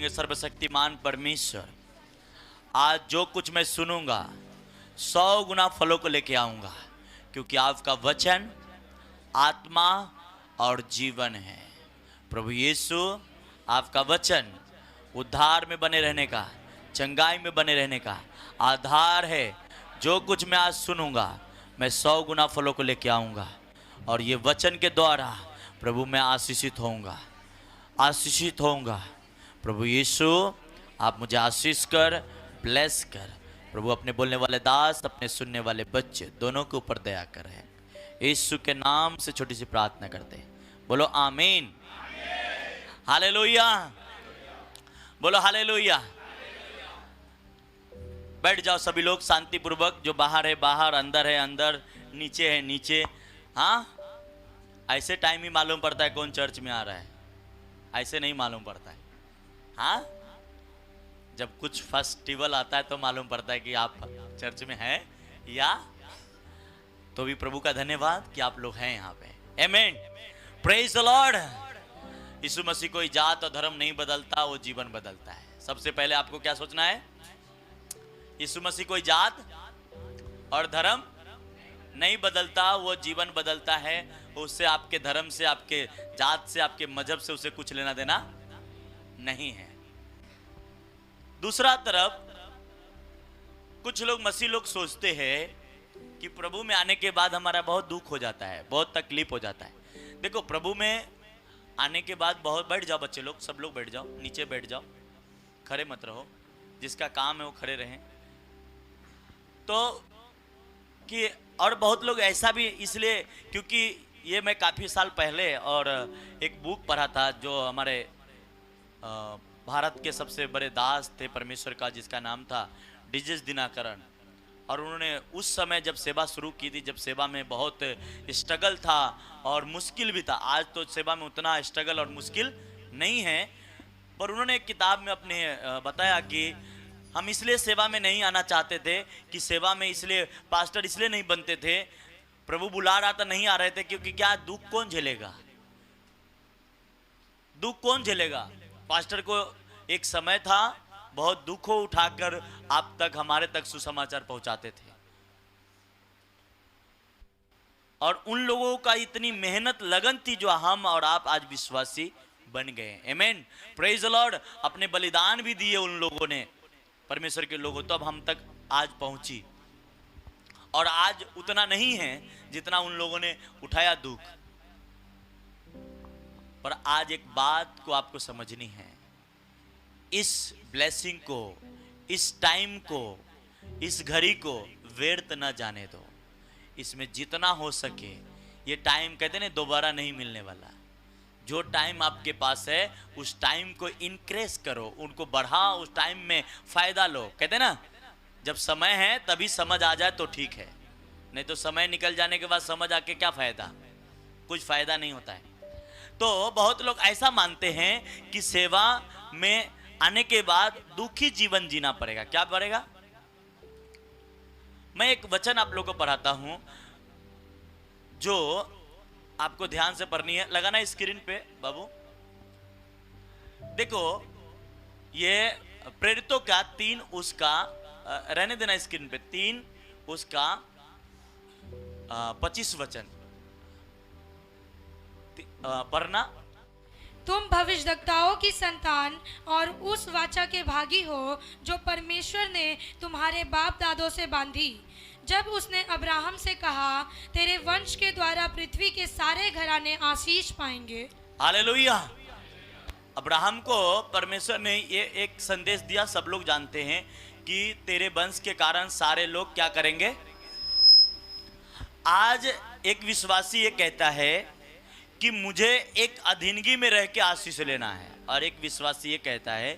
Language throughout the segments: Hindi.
बोलेंगे, सर्वशक्तिमान परमेश्वर, आज जो कुछ मैं सुनूंगा 100 गुना फलों को लेके आऊंगा, क्योंकि आपका वचन आत्मा और जीवन है। प्रभु यीशु, आपका वचन उद्धार में बने रहने का, चंगाई में बने रहने का आधार है। जो कुछ मैं आज सुनूंगा मैं 100 गुना फलों को लेके आऊंगा, और ये वचन के द्वारा प्रभु मैं आशीषित होऊंगा, आशीषित होऊंगा। प्रभु यीशु, आप मुझे आशीष कर, ब्लेस कर। प्रभु अपने बोलने वाले दास, अपने सुनने वाले बच्चे दोनों के ऊपर दया कर है। यीशु के नाम से छोटी सी प्रार्थना करते हैं, बोलो आमीन। हालेलुया, बोलो हालेलुया। बैठ जाओ सभी लोग शांतिपूर्वक। जो बाहर है बाहर, अंदर है अंदर, नीचे है नीचे। हाँ, ऐसे टाइम ही मालूम पड़ता है कौन चर्च में आ रहा है, ऐसे नहीं मालूम पड़ता है। हाँ, जब कुछ फेस्टिवल आता है तो मालूम पड़ता है कि आप चर्च में हैं या। तो भी प्रभु का धन्यवाद कि आप लोग हैं यहाँ पे। आमीन, प्रेज द लॉर्ड। यीशु मसीह कोई जात और धर्म नहीं बदलता, वो जीवन बदलता है। सबसे पहले आपको क्या सोचना है? यीशु मसीह कोई जात और धर्म नहीं बदलता, वो जीवन बदलता है। उससे आपके धर्म से, आपके जात से, आपके मजहब से उसे कुछ लेना देना नहीं है। दूसरा तरफ कुछ लोग, मसीह लोग सोचते हैं कि प्रभु में आने के बाद हमारा बहुत दुख हो जाता है, बहुत तकलीफ हो जाता है। देखो, प्रभु में आने के बाद बहुत, बैठ जाओ बच्चे लोग, सब लोग बैठ जाओ, नीचे बैठ जाओ, खड़े मत रहो। जिसका काम है वो खड़े रहें। तो कि और बहुत लोग ऐसा भी इसलिए, क्योंकि ये मैं काफ़ी साल पहले और एक बुक पढ़ा था जो हमारे भारत के सबसे बड़े दास थे परमेश्वर का, जिसका नाम था डीजेस दिनाकरण। और उन्होंने उस समय जब सेवा शुरू की थी, जब सेवा में बहुत स्ट्रगल था और मुश्किल भी था। आज तो सेवा में उतना स्ट्रगल और मुश्किल नहीं है, पर उन्होंने एक किताब में अपने बताया कि हम इसलिए सेवा में नहीं आना चाहते थे, कि सेवा में इसलिए पास्टर इसलिए नहीं बनते थे, प्रभु बुला रहा था नहीं आ रहे थे, क्योंकि क्या, दुख कौन झेलेगा, दुख कौन झेलेगा। पास्टर को एक समय था बहुत दुखों उठाकर आप तक, हमारे तक सुसमाचार पहुंचाते थे। और उन लोगों का इतनी मेहनत लगन थी जो हम और आप आज विश्वासी बन गए। आमीन, प्रेज द लॉर्ड। अपने बलिदान भी दिए उन लोगों ने, परमेश्वर के लोगों, तो अब हम तक आज पहुंची। और आज उतना नहीं है जितना उन लोगों ने उठाया दुख। पर आज एक बात को आपको समझनी है, इस ब्लेसिंग को, इस टाइम को, इस घड़ी को व्यर्थ न जाने दो। इसमें जितना हो सके, ये टाइम कहते हैं दोबारा नहीं मिलने वाला। जो टाइम आपके पास है उस टाइम को इंक्रेज करो, उनको बढ़ाओ, उस टाइम में फायदा लो। कहते हैं ना, जब समय है तभी समझ आ जाए तो ठीक है, नहीं तो समय निकल जाने के बाद समझ आके क्या फायदा, कुछ फायदा नहीं होता है। तो बहुत लोग ऐसा मानते हैं कि सेवा में आने के बाद दुखी जीवन जीना पड़ेगा। क्या पड़ेगा? मैं एक वचन आप लोगों को पढ़ाता हूं जो आपको ध्यान से पढ़नी है। लगाना स्क्रीन पे बाबू। देखो, ये प्रेरितों का 3 उसका रहने देना स्क्रीन पे, 3 उसका 25 वचन पढ़ना। तुम भविष्यद्वक्ताओं की संतान और उस वाचा के भागी हो जो परमेश्वर ने तुम्हारे बाप दादों से बांधी, जब उसने अब्राहम से कहा, तेरे वंश के द्वारा पृथ्वी के सारे घराने आशीष पाएंगे। हालेलुया। अब्राहम को परमेश्वर ने ये एक संदेश दिया, सब लोग जानते हैं कि तेरे वंश के कारण सारे लोग क्या करेंगे। आज एक विश्वासी ये कहता है कि मुझे एक अधीनगी में रह के आशीष लेना है, और एक विश्वासी ये कहता है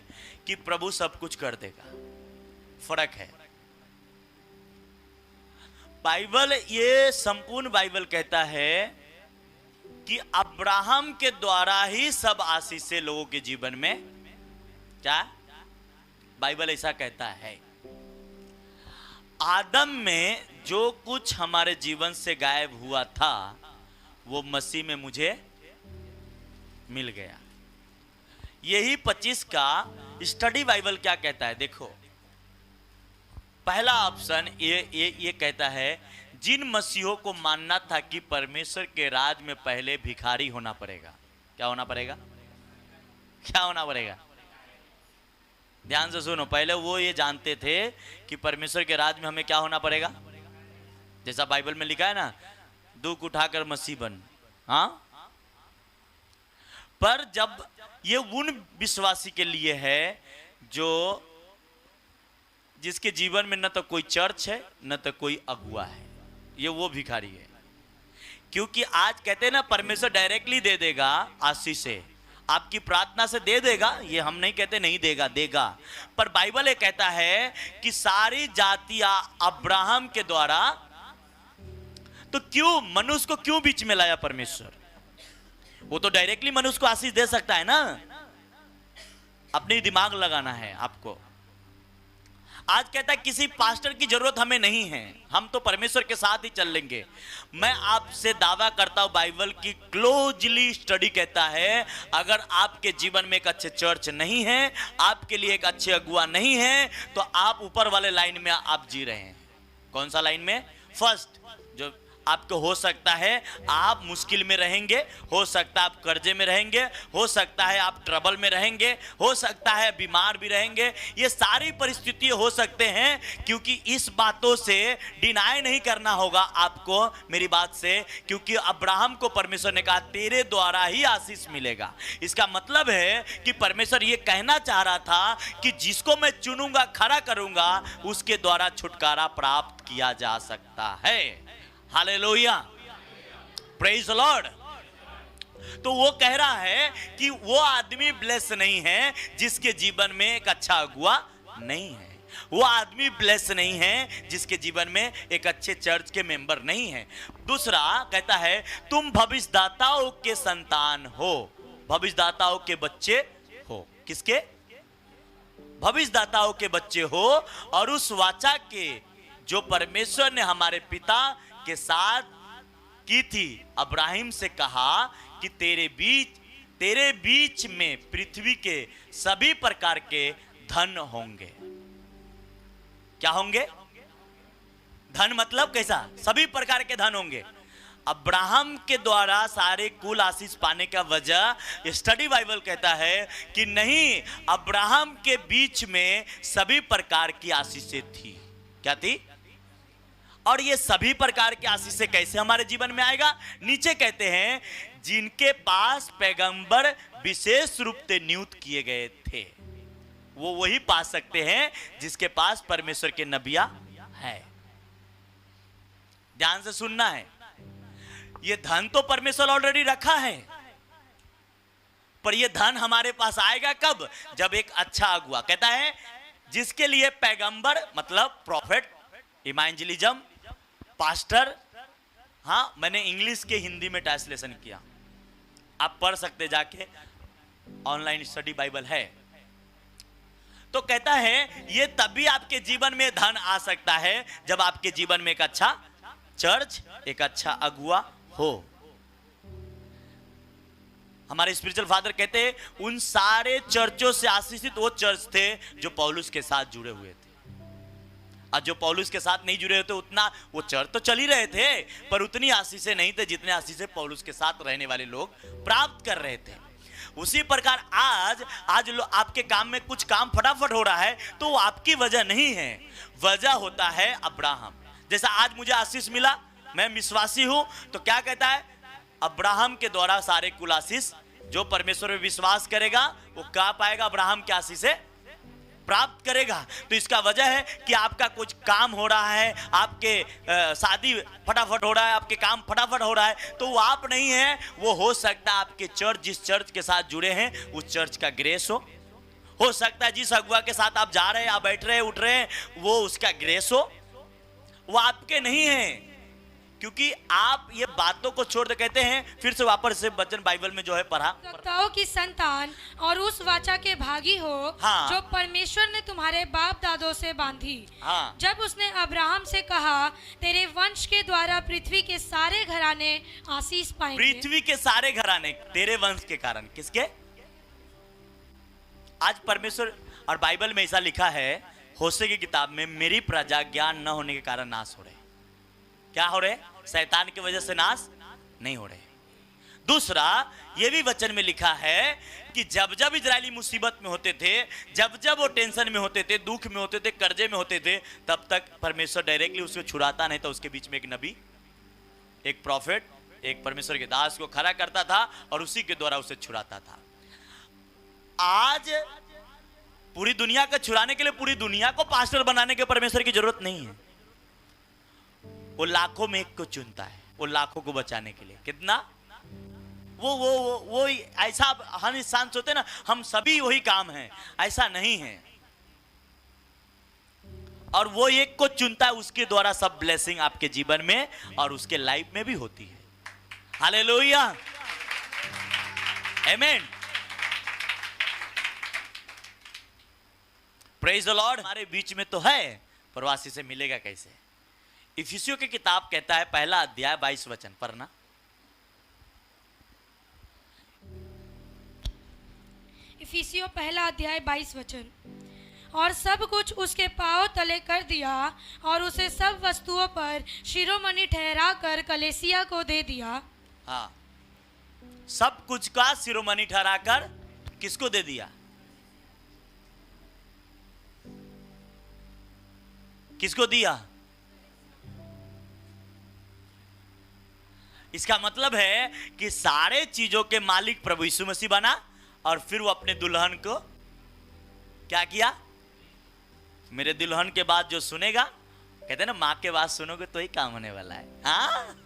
कि प्रभु सब कुछ कर देगा। फर्क है। बाइबल, ये संपूर्ण बाइबल कहता है कि अब्राहम के द्वारा ही सब आशीषें लोगों के जीवन में, क्या बाइबल ऐसा कहता है। आदम में जो कुछ हमारे जीवन से गायब हुआ था वो मसीह में मुझे मिल गया। यही 25 का स्टडी बाइबल क्या कहता है देखो। पहला ऑप्शन ये कहता है जिन मसीहों को मानना था कि परमेश्वर के राज में पहले भिखारी होना पड़ेगा। क्या होना पड़ेगा? क्या होना पड़ेगा? ध्यान से सुनो, पहले वो ये जानते थे कि परमेश्वर के राज में हमें क्या होना पड़ेगा, जैसा बाइबल में लिखा है ना, दुख उठाकर मसीह बन। हाँ, पर जब ये उन विश्वासी के लिए है जो जिसके जीवन में न तो कोई चर्च है न तो कोई अगुआ है, ये वो भिखारी है। क्योंकि आज कहते हैं ना परमेश्वर डायरेक्टली दे देगा आशीष से, आपकी प्रार्थना से दे देगा, ये हम नहीं कहते नहीं देगा, देगा। पर बाइबल ये कहता है कि सारी जातियां अब्राहम के द्वारा, तो क्यों मनुष्य को क्यों बीच में लाया परमेश्वर? वो तो डायरेक्टली मनुष्य को आशीष दे सकता है ना, अपनी दिमाग लगाना है आपको। आज कहता है किसी पास्टर की जरूरत हमें नहीं है, हम तो परमेश्वर के साथ ही चल लेंगे। मैं आपसे दावा करता हूं बाइबल की क्लोजली स्टडी कहता है अगर आपके जीवन में एक अच्छे चर्च नहीं है, आपके लिए एक अच्छे अगुआ नहीं है, तो आप ऊपर वाले लाइन में आप जी रहे हैं। कौन सा लाइन में? फर्स्ट। जो आपको हो सकता है आप मुश्किल में रहेंगे, हो सकता है आप कर्जे में रहेंगे, हो सकता है आप ट्रबल में रहेंगे, हो सकता है बीमार भी रहेंगे, ये सारी परिस्थितियां हो सकते हैं। क्योंकि इस बातों से डिनाई नहीं करना होगा आपको मेरी बात से, क्योंकि अब्राहम को परमेश्वर ने कहा तेरे द्वारा ही आशीष मिलेगा। इसका मतलब है कि परमेश्वर ये कहना चाह रहा था कि जिसको मैं चुनूंगा, खड़ा करूंगा, उसके द्वारा छुटकारा प्राप्त किया जा सकता है। Hallelujah, praise the Lord. तो वो कह रहा है कि वो आदमी ब्लेस नहीं है जिसके जीवन में एक अच्छा अगुआ नहीं है, वो आदमी ब्लेस नहीं है जिसके जीवन में एक अच्छे चर्च के मेंबर नहीं है। दूसरा कहता है तुम भविष्यदाताओं के संतान हो, भविष्यदाताओं के बच्चे हो। किसके? भविष्यदाताओं के बच्चे हो, और उस वाचा के जो परमेश्वर ने हमारे पिता के साथ की थी, अब्राहिम से कहा कि तेरे बीच में पृथ्वी के सभी प्रकार के धन होंगे। क्या होंगे? धन मतलब कैसा? सभी प्रकार के धन होंगे। अब्राहम के द्वारा सारे कुल आशीष पाने का वजह स्टडी बाइबल कहता है कि नहीं, अब्राहम के बीच में सभी प्रकार की आशीषें थी। क्या थी? और ये सभी प्रकार की आशीषें कैसे हमारे जीवन में आएगा? नीचे कहते हैं जिनके पास पैगंबर विशेष रूप से नियुक्त किए गए थे, वो वही पा सकते हैं जिसके पास परमेश्वर के नबिया है। ध्यान से सुनना है, ये धन तो परमेश्वर ऑलरेडी रखा है, पर ये धन हमारे पास आएगा कब? जब एक अच्छा अगुआ, कहता है जिसके लिए पैगंबर मतलब प्रॉफिट, इवेंजलिज्म, पास्टर। हाँ, मैंने इंग्लिश के हिंदी में ट्रांसलेशन किया, आप पढ़ सकते जाके, ऑनलाइन स्टडी बाइबल है। तो कहता है ये तभी आपके जीवन में धन आ सकता है जब आपके जीवन में एक अच्छा चर्च, एक अच्छा अगुआ हो। हमारे स्पिरिचुअल फादर कहते हैं उन सारे चर्चों से आशीषित वो चर्च थे जो पौलुस के साथ जुड़े हुए थे। और जो पौलुस के साथ नहीं जुड़े होते उतना, वो चर्च तो चल ही रहे थे पर उतनी आशीषें नहीं थे जितने आशीषें पौलुस के साथ रहने वाले लोग प्राप्त कर रहे थे। उसी प्रकार आज आपके काम में कुछ काम फटाफट हो रहा है तो वो आपकी वजह नहीं है, वजह होता है अब्राहम। जैसा आज मुझे आशीष मिला, मैं विश्वासी हूं, तो क्या कहता है? अब्राहम के द्वारा सारे कुल आशीष, जो परमेश्वर में विश्वास करेगा वो क्या पाएगा? अब्राहम की आशीष से प्राप्त करेगा। तो इसका वजह है कि आपका कुछ काम हो रहा है, आपके शादी फटाफट हो रहा है, आपके काम फटाफट हो रहा है, तो वो आप नहीं है, वो हो सकता है आपके चर्च, जिस चर्च के साथ जुड़े हैं उस चर्च का ग्रेस हो सकता है जिस अगुआ के साथ आप जा रहे हैं, आप बैठ रहे हैं, उठ रहे हैं, वो उसका ग्रेस हो, वो आपके नहीं है। क्योंकि आप ये बातों को छोड़ दे, कहते हैं फिर से वापस से वचन बाइबल में जो है पढ़ा, भविष्यद्वक्ताओं की संतान और उस वाचा के भागी हो। हाँ। जो परमेश्वर ने तुम्हारे बाप दादों से बांधी। हाँ। जब उसने अब्राहम से कहा तेरे वंश के द्वारा पृथ्वी के सारे घराने आशीष पाएंगे। पृथ्वी के सारे घराने तेरे वंश के कारण। किसके? आज परमेश्वर, और बाइबल में ऐसा लिखा है होशे की किताब में, मेरी प्रजा ज्ञान न होने के कारण नाश हो रहे। क्या हो रहे? शैतान की वजह से नाश नहीं हो रहे। दूसरा, यह भी वचन में लिखा है कि जब जब इजरायली मुसीबत में होते थे, जब जब वो टेंशन में होते थे, दुख में होते थे, कर्जे में होते थे, तब तक परमेश्वर डायरेक्टली उसको छुड़ाता नहीं था। उसके बीच में एक नबी, एक प्रॉफिट, एक परमेश्वर के दास को खड़ा करता था और उसी के द्वारा उसे छुड़ाता था। आज पूरी दुनिया को छुड़ाने के लिए, पूरी दुनिया को पास्टर बनाने के परमेश्वर की जरूरत नहीं है। वो लाखों में एक को चुनता है, वो लाखों को बचाने के लिए। कितना? वो ऐसा हर इंसान सोचते ना हम सभी वही काम है, ऐसा नहीं है। और वो एक को चुनता है, उसके द्वारा सब ब्लेसिंग आपके जीवन में और उसके लाइफ में भी होती है। हालेलुया, आमीन, प्रेज द लॉर्ड। हमारे बीच में तो है, प्रवासी से मिलेगा कैसे? इफिसियों की किताब कहता है, पहला अध्याय 22 वचन पढ़ना। इफिसियों पहला अध्याय 22 वचन। और सब कुछ उसके पांव तले कर दिया और उसे सब वस्तुओं पर शिरोमणि ठहरा कर कलेसिया को दे दिया। हाँ, सब कुछ का शिरोमणि ठहराकर किसको दे दिया? किसको दिया? इसका मतलब है कि सारे चीजों के मालिक प्रभु यीशु मसीह बना और फिर वो अपने दुल्हन को क्या किया? मेरे दुल्हन के बाद जो सुनेगा, कहते हैं ना माँ के बात सुनोगे तो ही काम होने वाला है। हाँ,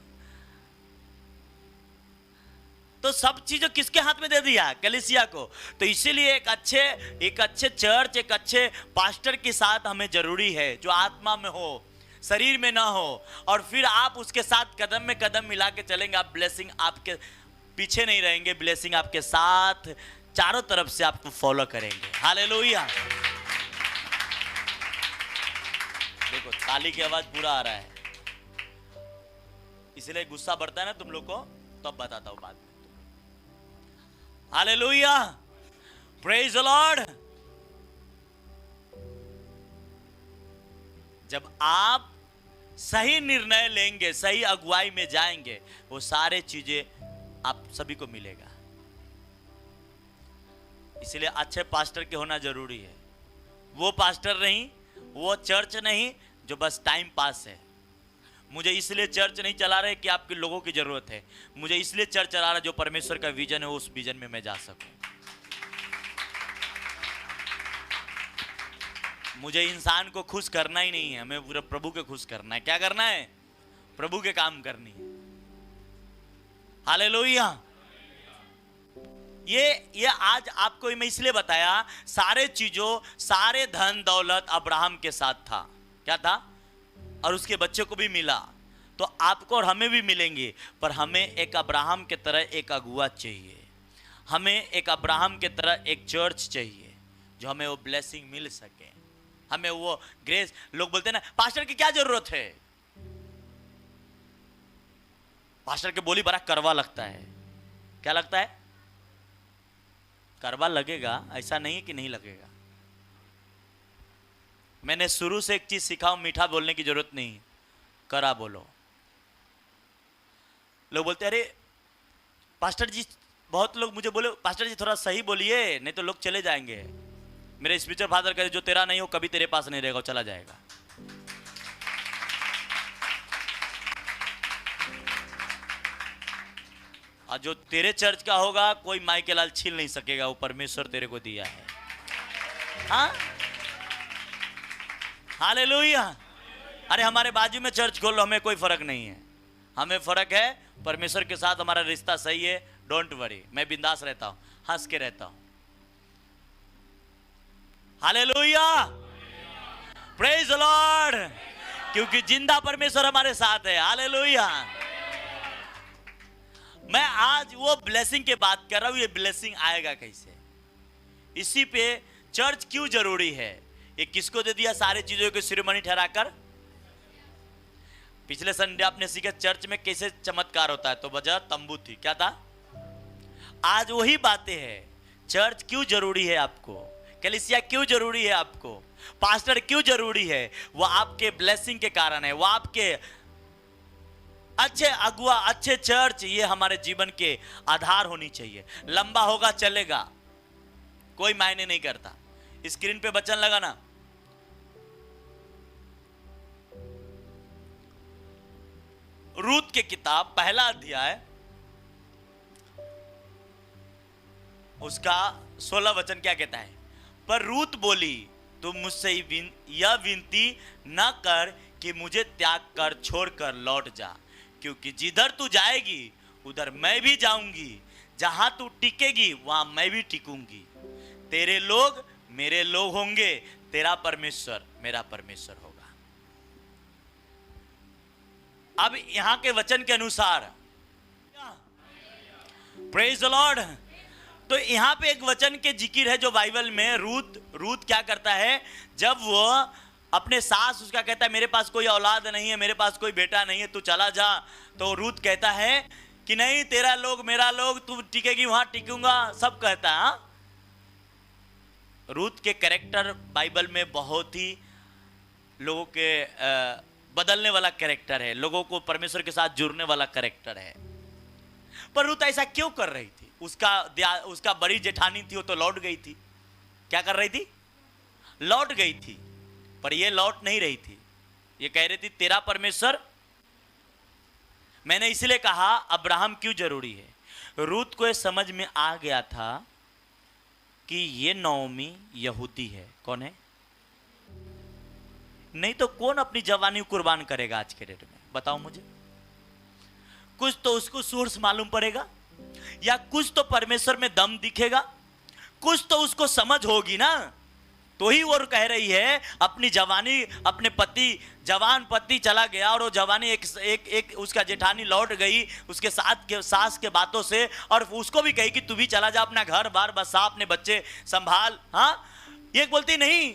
तो सब चीजों किसके हाथ में दे दिया? कलीसिया को। तो इसीलिए एक अच्छे चर्च, एक अच्छे पास्टर के साथ हमें जरूरी है, जो आत्मा में हो, शरीर में ना हो। और फिर आप उसके साथ कदम में कदम मिला के चलेंगे, आप ब्लेसिंग आपके पीछे नहीं रहेंगे, ब्लेसिंग आपके साथ चारों तरफ से आपको फॉलो करेंगे। हालेलुया। देखो ताली की आवाज पूरा आ रहा है, इसलिए गुस्सा बढ़ता है ना तुम लोग को, तब बताता हूं बाद में। Hallelujah, praise the Lord. जब आप सही निर्णय लेंगे, सही अगुवाई में जाएंगे, वो सारे चीजें आप सभी को मिलेगा। इसलिए अच्छे पास्टर के होना जरूरी है। वो पास्टर नहीं, वो चर्च नहीं जो बस टाइम पास है। मुझे इसलिए चर्च नहीं चला रहे कि आपके लोगों की जरूरत है, मुझे इसलिए चर्च चला रहा जो परमेश्वर का विजन है, उस विजन में मैं जा सकूं। मुझे इंसान को खुश करना ही नहीं है, हमें पूरा प्रभु के खुश करना है। क्या करना है? प्रभु के काम करनी है। हालेलुया। ये आज आपको मैं इसलिए बताया, सारे चीजों, सारे धन दौलत अब्राहम के साथ था। क्या था? और उसके बच्चे को भी मिला, तो आपको और हमें भी मिलेंगे। पर हमें एक अब्राहम के तरह एक अगुआ चाहिए, हमें एक अब्राहम के तरह एक चर्च चाहिए, जो हमें वो ब्लेसिंग मिल सके, हमें वो ग्रेस। लोग बोलते हैं ना पास्टर की क्या जरूरत है? पास्टर के बोली बड़ा करवा लगता है। क्या लगता है? करवा लगेगा, ऐसा नहीं है कि नहीं लगेगा। मैंने शुरू से एक चीज सीखा हूं, मीठा बोलने की जरूरत नहीं, करा बोलो। लोग बोलते अरे पास्टर जी, बहुत लोग मुझे बोले पास्टर जी थोड़ा सही बोलिए, नहीं तो लोग चले जाएंगे। मेरे स्पीचर फादर कहते जो तेरा नहीं हो कभी तेरे पास नहीं रहेगा, चला जाएगा। और जो तेरे चर्च का होगा कोई माई के लाल छीन नहीं सकेगा, वो परमेश्वर तेरे को दिया है। हाँ, हालेलुया। अरे हमारे बाजू में चर्च खोल लो, हमें कोई फर्क नहीं है। हमें फर्क है परमेश्वर के साथ हमारा रिश्ता सही है। डोंट वरी, मैं बिंदास रहता हूं, हंस के रहता हूं। हालेलुया, प्रेज द लॉर्ड, क्योंकि जिंदा परमेश्वर हमारे साथ है। हालेलुया। मैं आज वो ब्लेसिंग की बात कर रहा हूं, ये ब्लेसिंग आएगा कैसे? इसी पे चर्च क्यों जरूरी है? ये किसको दे दिया? सारी चीजों को शिरोमणि ठहराकर। पिछले संडे आपने सीखा चर्च में कैसे चमत्कार होता है, तो वजह तंबू थी। क्या था? आज वही बातें हैं। चर्च क्यों जरूरी है आपको? कलीसिया क्यों जरूरी है आपको, पास्टर क्यों जरूरी है? वो आपके ब्लेसिंग के कारण है, वो आपके अच्छे अगुआ, अच्छे चर्च, ये हमारे जीवन के आधार होनी चाहिए। लंबा होगा चलेगा, कोई मायने नहीं करता। स्क्रीन पे वचन लगा ना, रूत के किताब पहला अध्याय उसका 16 वचन क्या कहता है? पर रूत बोली, तुम मुझसे यह विनती न कर कि मुझे त्याग कर छोड़कर लौट जा, क्योंकि जिधर तू जाएगी उधर मैं भी जाऊंगी, जहां तू टिकेगी वहां मैं भी टिकूंगी। तेरे लोग मेरे लोग होंगे, तेरा परमेश्वर मेरा परमेश्वर होगा। अब यहां के वचन के अनुसार, प्रेज द लॉर्ड, तो यहां पे एक वचन के जिक्र है जो बाइबल में रूत क्या करता है, जब वो अपने सास उसका कहता है मेरे पास कोई औलाद नहीं है, मेरे पास कोई बेटा नहीं है, तू चला जा, तो रूत कहता है कि नहीं, तेरा लोग मेरा लोग, तू टिकेगी वहां टिकूंगा, सब कहता है। रूत के कैरेक्टर बाइबल में बहुत ही लोगों के बदलने वाला कैरेक्टर है, लोगों को परमेश्वर के साथ जुड़ने वाला कैरेक्टर है। पर रूत ऐसा क्यों कर रही थी? उसका बड़ी जेठानी थी, वो तो लौट गई थी। क्या कर रही थी? लौट गई थी। पर ये लौट नहीं रही थी, ये कह रही थी तेरा परमेश्वर। मैंने इसलिए कहा अब्राहम क्यों जरूरी है। रूत को ये समझ में आ गया था कि ये नओमी यहूदी है। कौन है? नहीं तो कौन अपनी जवानी कुर्बान करेगा आज के डेट में? बताओ मुझे। कुछ तो उसको सोर्स मालूम पड़ेगा, या कुछ तो परमेश्वर में दम दिखेगा, कुछ तो उसको समझ होगी ना, तो ही वो कह रही है अपनी जवानी, अपने पति, जवान पति चला गया और वो जवानी एक उसका जेठानी लौट गई उसके साथ के सास के बातों से, और उसको भी कही कि तू भी चला जा, अपना घर बार बसा, अपने बच्चे संभाल। हाँ, ये बोलती नहीं,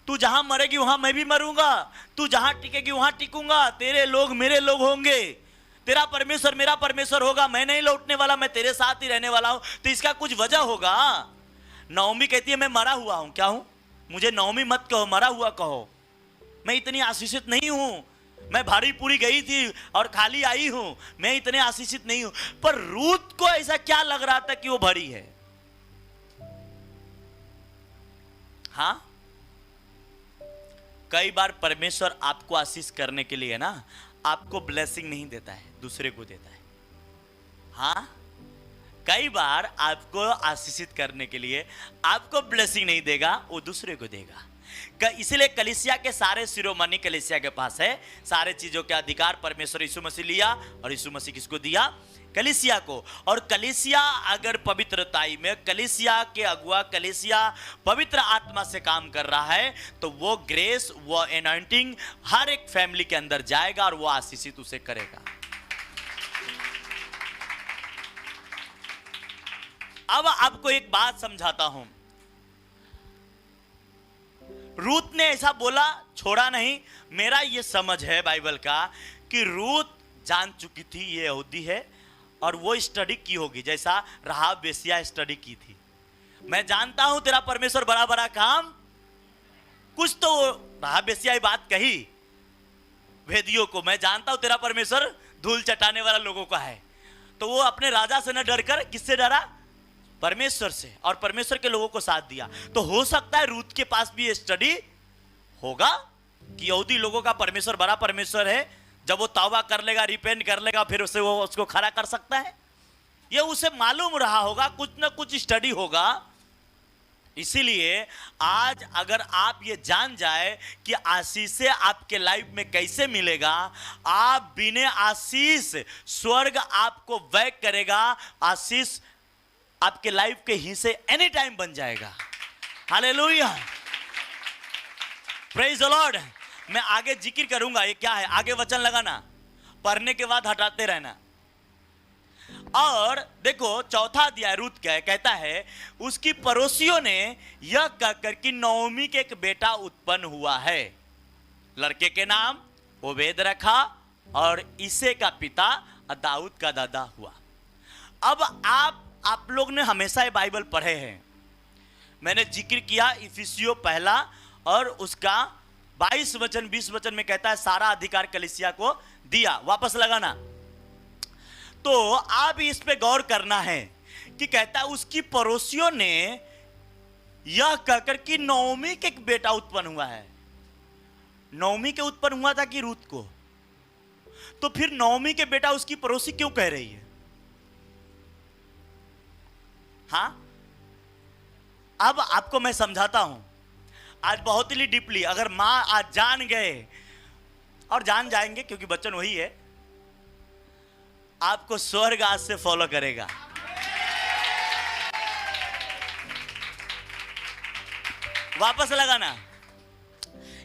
तू जहां मरेगी वहां मैं भी मरूंगा, तू जहां टिकेगी वहां टिकूंगा, तेरे लोग मेरे लोग होंगे, तेरा परमेश्वर मेरा परमेश्वर होगा, मैं नहीं लौटने वाला, मैं तेरे साथ ही रहने वाला हूं। तो इसका कुछ वजह होगा। नओमी कहती है मैं मरा हुआ हूं। क्या हूं? मुझे नओमी मत कहो, मरा हुआ कहो। मैं इतनी आशीषित नहीं हूं, मैं भारी पूरी गई थी और खाली आई हूं, मैं इतने आशीषित नहीं हूं। पर रूत को ऐसा क्या लग रहा था कि वो भरी है? हाँ, कई बार परमेश्वर आपको आशीष करने के लिए ना आपको ब्लेसिंग नहीं देता है, दूसरे को देता है। हाँ, कई बार आपको आशीषित करने के लिए आपको ब्लेसिंग नहीं देगा, वो दूसरे को देगा। इसलिए कलीसिया के सारे शिरोमणि कलीसिया के पास है, सारे चीजों के अधिकार परमेश्वर यीशु मसीह लिया, और यीशु मसीह किसको दिया? कलीसिया को। और कलीसिया अगर पवित्रताई में, कलीसिया के अगुआ, कलीसिया पवित्र आत्मा से काम कर रहा है, तो वो ग्रेस, वो एनॉइंटिंग हर एक फैमिली के अंदर जाएगा और वो आशीषित उसे करेगा। अब आपको एक बात समझाता हूं। रूत ने ऐसा बोला, छोड़ा नहीं। मेरा ये समझ है बाइबल का कि रूत जान चुकी थी ये यहूदी है, और वो स्टडी की होगी जैसा राहाब वेश्या स्टडी की थी। मैं जानता हूं तेरा परमेश्वर बड़ा बड़ा काम, कुछ तो राहाब वेश्या ये बात कही भेदियों को, मैं जानता हूं तेरा परमेश्वर धूल चटाने वाला लोगों का है। तो वो अपने राजा से न डरकर किससे डरा? परमेश्वर से, और परमेश्वर के लोगों को साथ दिया। तो हो सकता है रूत के पास भी ये स्टडी होगा कि यहूदी लोगों का परमेश्वर बड़ा परमेश्वर है, जब वो तौबा कर लेगा, रिपेंट कर लेगा, फिर उसे वो उसको खड़ा कर सकता है। ये उसे मालूम रहा होगा, कुछ ना कुछ स्टडी होगा। इसीलिए आज अगर आप ये जान जाए कि आशीष से आपके लाइफ में कैसे मिलेगा, आप बिना आशीष स्वर्ग आपको बैक करेगा, आशीष आपके लाइफ के हिस्से एनी टाइम बन जाएगा। Hallelujah, praise the Lord. मैं आगे जिक्र करूंगा ये क्या है, आगे वचन लगाना, पढ़ने के बाद हटाते रहना। और देखो चौथा अध्याय रूत कहता है, उसकी पड़ोसियों ने यह कहकर कि नओमी के एक बेटा उत्पन्न हुआ है, लड़के के नाम ओबेद रखा, और इसे का पिता दाऊद का दादा हुआ। अब आप लोग ने हमेशा ये बाइबल पढ़े हैं, मैंने जिक्र किया इफिसियों पहला और उसका 22 वचन 20 वचन में कहता है सारा अधिकार कलीसिया को दिया। वापस लगाना। तो आप इस पे गौर करना है कि कहता है उसकी पड़ोसियों ने यह कहकर कि नओमी के एक बेटा उत्पन्न हुआ है। नओमी के उत्पन्न हुआ था कि रूत को? तो फिर नओमी के बेटा उसकी पड़ोसी क्यों कह रही है? हाँ, अब आपको मैं समझाता हूं आज बहुत ही डीपली। अगर मां आज जान गए और जान जाएंगे, क्योंकि वचन वही है, आपको स्वर्ग आज से फॉलो करेगा। वापस लगाना।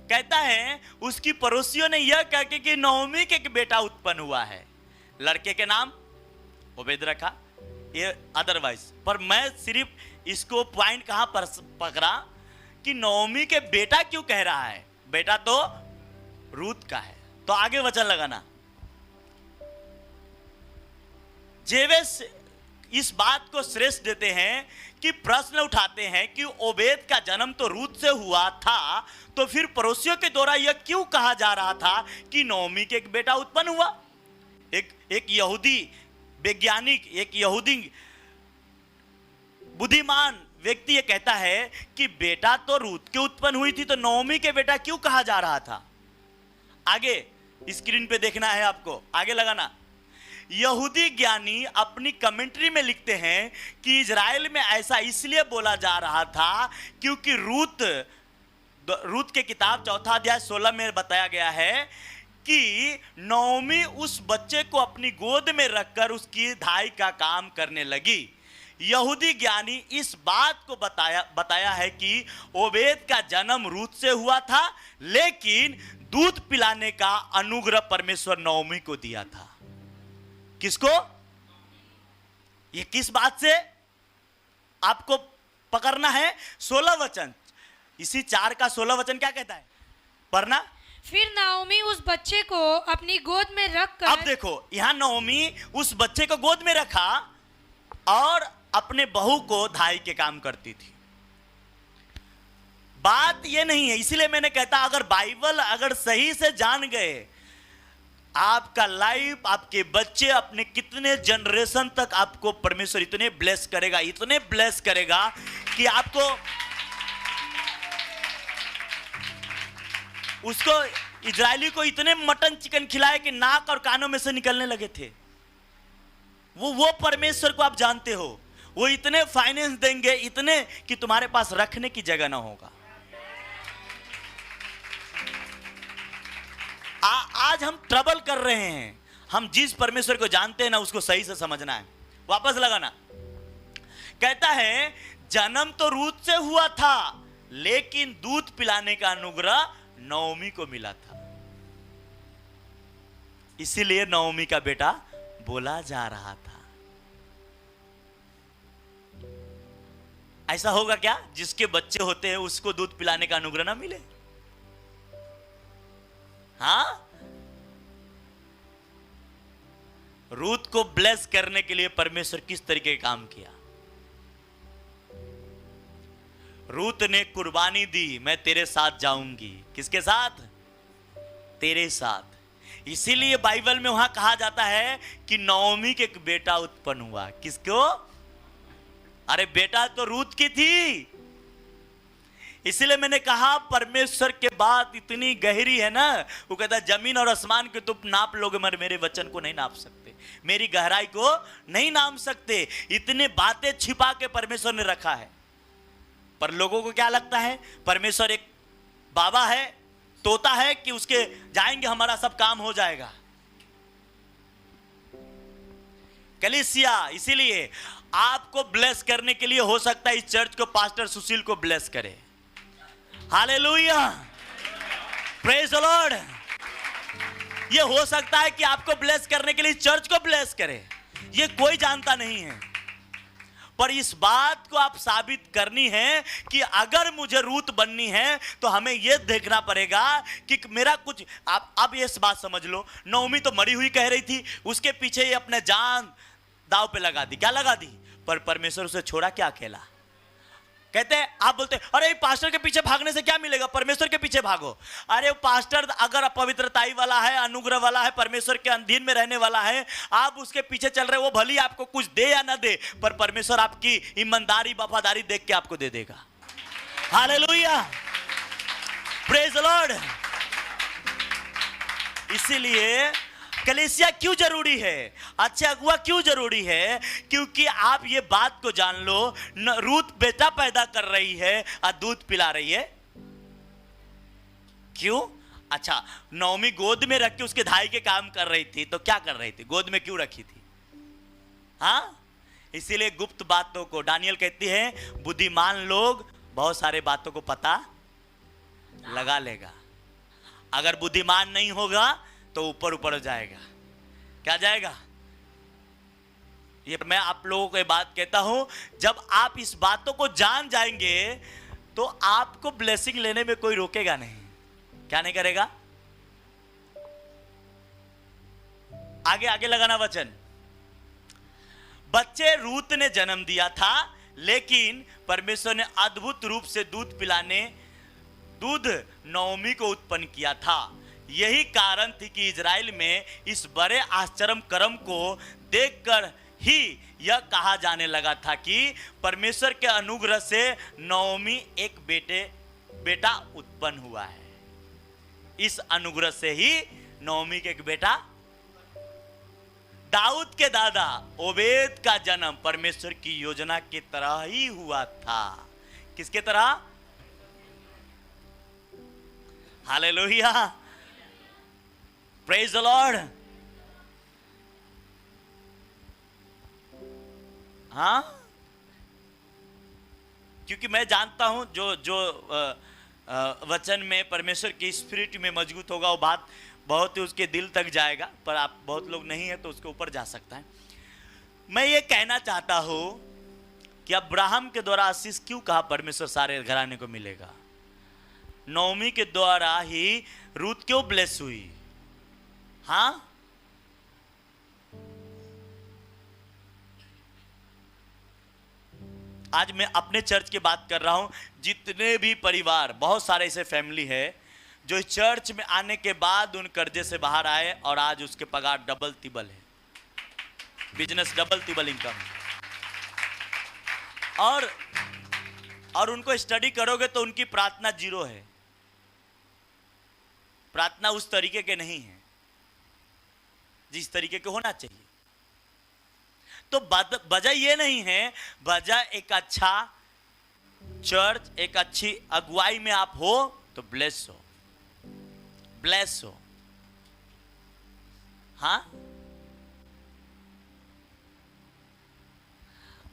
कहता है उसकी पड़ोसियों ने यह कह के कि नओमी के एक बेटा उत्पन्न हुआ है, लड़के के नाम ओबेद रखा, ये अदरवाइज। पर मैं सिर्फ इसको पॉइंट कहां पर पकड़ा कि नओमी के बेटा क्यों कह रहा है? बेटा तो रूत का है। तो आगे वचन लगाना। जेवेस इस बात को श्रेष्ठ देते हैं कि प्रश्न उठाते हैं कि ओबेद का जन्म तो रूत से हुआ था, तो फिर पड़ोसियों के द्वारा यह क्यों कहा जा रहा था कि नओमी के एक बेटा उत्पन्न हुआ? एक यहूदी वैज्ञानिक, एक यहूदी बुद्धिमान व्यक्ति ये कहता है कि बेटा तो रूत के उत्पन्न हुई थी, तो नओमी के बेटा क्यों कहा जा रहा था? आगे स्क्रीन पे देखना है आपको, आगे लगाना। यहूदी ज्ञानी अपनी कमेंट्री में लिखते हैं कि इजराइल में ऐसा इसलिए बोला जा रहा था क्योंकि रूत के किताब 4 अध्याय 16 में बताया गया है कि नओमी उस बच्चे को अपनी गोद में रखकर उसकी धाई का काम करने लगी। यहूदी ज्ञानी इस बात को बताया है कि ओबेद का जन्म रूत से हुआ था, लेकिन दूध पिलाने का अनुग्रह परमेश्वर नओमी को दिया था। किसको? ये किस बात से आपको पकड़ना है? 16 वचन, इसी 4 का 16 वचन क्या कहता है? पढ़ना। फिर नाओमी उस बच्चे को अपनी गोद में रखकर, अब देखो यहां नओमी उस बच्चे को गोद में रखा और अपने बहू को धाई के काम करती थी। बात ये नहीं है, इसलिए मैंने कहता अगर बाइबल अगर सही से जान गए, आपका लाइफ, आपके बच्चे, अपने कितने जनरेशन तक आपको परमेश्वर इतने ब्लेस करेगा, इतने ब्लेस करेगा कि आपको उसको इजरायली को इतने मटन चिकन खिलाए कि नाक और कानों में से निकलने लगे थे। वो परमेश्वर को आप जानते हो, वो इतने फाइनेंस देंगे, इतने कि तुम्हारे पास रखने की जगह ना होगा। आज हम ट्रबल कर रहे हैं। हम जिस परमेश्वर को जानते हैं ना, उसको सही से समझना है। वापस लगाना। कहता है जन्म तो रूत से हुआ था, लेकिन दूध पिलाने का अनुग्रह नओमी को मिला था, इसीलिए नओमी का बेटा बोला जा रहा था। ऐसा होगा क्या जिसके बच्चे होते हैं उसको दूध पिलाने का अनुग्रह ना मिले? हाँ, रूत को ब्लेस करने के लिए परमेश्वर किस तरीके का काम किया। रूत ने कुर्बानी दी, मैं तेरे साथ जाऊंगी। किसके साथ? तेरे साथ। इसीलिए बाइबल में वहां कहा जाता है कि नओमी के एक बेटा उत्पन्न हुआ। किसको? अरे बेटा तो रूत की थी। इसलिए मैंने कहा परमेश्वर के बात इतनी गहरी है ना, वो कहता है जमीन और आसमान के तुम नाप लोगे मगर मेरे वचन को नहीं नाप सकते, मेरी गहराई को नहीं नाप सकते। इतने बातें छिपा के परमेश्वर ने रखा है। पर लोगों को क्या लगता है परमेश्वर एक बाबा है, तोता है कि उसके जाएंगे हमारा सब काम हो जाएगा। कलीसिया इसीलिए आपको ब्लेस करने के लिए हो सकता है इस चर्च को पास्टर सुशील को ब्लेस करे। Hallelujah, praise the Lord. ये हो सकता है कि आपको ब्लेस करने के लिए चर्च को ब्लेस करे, ये कोई जानता नहीं है। पर इस बात को आप साबित करनी है कि अगर मुझे रूत बननी है तो हमें यह देखना पड़ेगा कि मेरा कुछ, आप ये बात समझ लो, नओमी तो मरी हुई कह रही थी, उसके पीछे ये अपने जान दाव पे लगा दी। क्या लगा दी? पर परमेश्वर उसे छोड़ा क्या अकेला? कहते हैं, आप बोलते हैं अरे पास्टर के पीछे भागने से क्या मिलेगा, परमेश्वर के पीछे भागो। अरे पास्टर अगर पवित्रताई वाला है, अनुग्रह वाला है, परमेश्वर के अधीन में रहने वाला है, आप उसके पीछे चल रहे हो, वो भली आपको कुछ दे या ना दे, पर परमेश्वर आपकी ईमानदारी वफादारी देख के आपको दे देगा। Hallelujah, praise the Lord. इसीलिए कलीसिया क्यों जरूरी है, अच्छे अगुआ क्यों जरूरी है? क्योंकि आप ये बात को जान लो, रूत बेटा पैदा कर रही है और दूध पिला रही है। क्यों? अच्छा, नौमी गोद में रख के उसके धाई के काम कर रही थी, तो क्या कर रही थी, गोद में क्यों रखी थी? हाँ, इसीलिए गुप्त बातों को, दानियल कहती है बुद्धिमान लोग बहुत सारे बातों को पता लगा लेगा। अगर बुद्धिमान नहीं होगा तो ऊपर ऊपर हो जाएगा। क्या जाएगा? ये मैं आप लोगों को ये बात कहता हूं, जब आप इस बातों को जान जाएंगे तो आपको ब्लेसिंग लेने में कोई रोकेगा नहीं। क्या नहीं करेगा? आगे आगे लगाना वचन। बच्चे रूत ने जन्म दिया था, लेकिन परमेश्वर ने अद्भुत रूप से दूध नौमी को उत्पन्न किया था। यही कारण थी कि इजराइल में इस बड़े आश्चर्य कर्म को देखकर ही यह कहा जाने लगा था कि परमेश्वर के अनुग्रह से नौमी एक बेटा उत्पन्न हुआ है। इस अनुग्रह से ही नौमी के एक बेटा, दाऊद के दादा ओबेद का जन्म परमेश्वर की योजना की तरह ही हुआ था। किसके तरह? Hallelujah, praise the Lord. हाँ, क्योंकि मैं जानता हूं जो वचन में परमेश्वर की स्पिरिट में मजबूत होगा, वो बात बहुत ही उसके दिल तक जाएगा, पर आप बहुत लोग नहीं है तो उसके ऊपर जा सकता है। मैं ये कहना चाहता हूं कि अब्राहम के द्वारा आशीष क्यों कहा परमेश्वर सारे घराने को मिलेगा? नौमी के द्वारा ही रूत क्यों ब्लेस हुई? हाँ, आज मैं अपने चर्च की बात कर रहा हूं। जितने भी परिवार, बहुत सारे ऐसे फैमिली है जो इस चर्च में आने के बाद उन कर्जे से बाहर आए और आज उसके पगार डबल तिबल है, बिजनेस डबल तिबल इनकम। और उनको स्टडी करोगे तो उनकी प्रार्थना जीरो है। प्रार्थना उस तरीके के नहीं है जिस तरीके के होना चाहिए। तो वजह ये नहीं है, वजह एक अच्छा चर्च, एक अच्छी अगुवाई में आप हो तो ब्लेस हो। हाँ,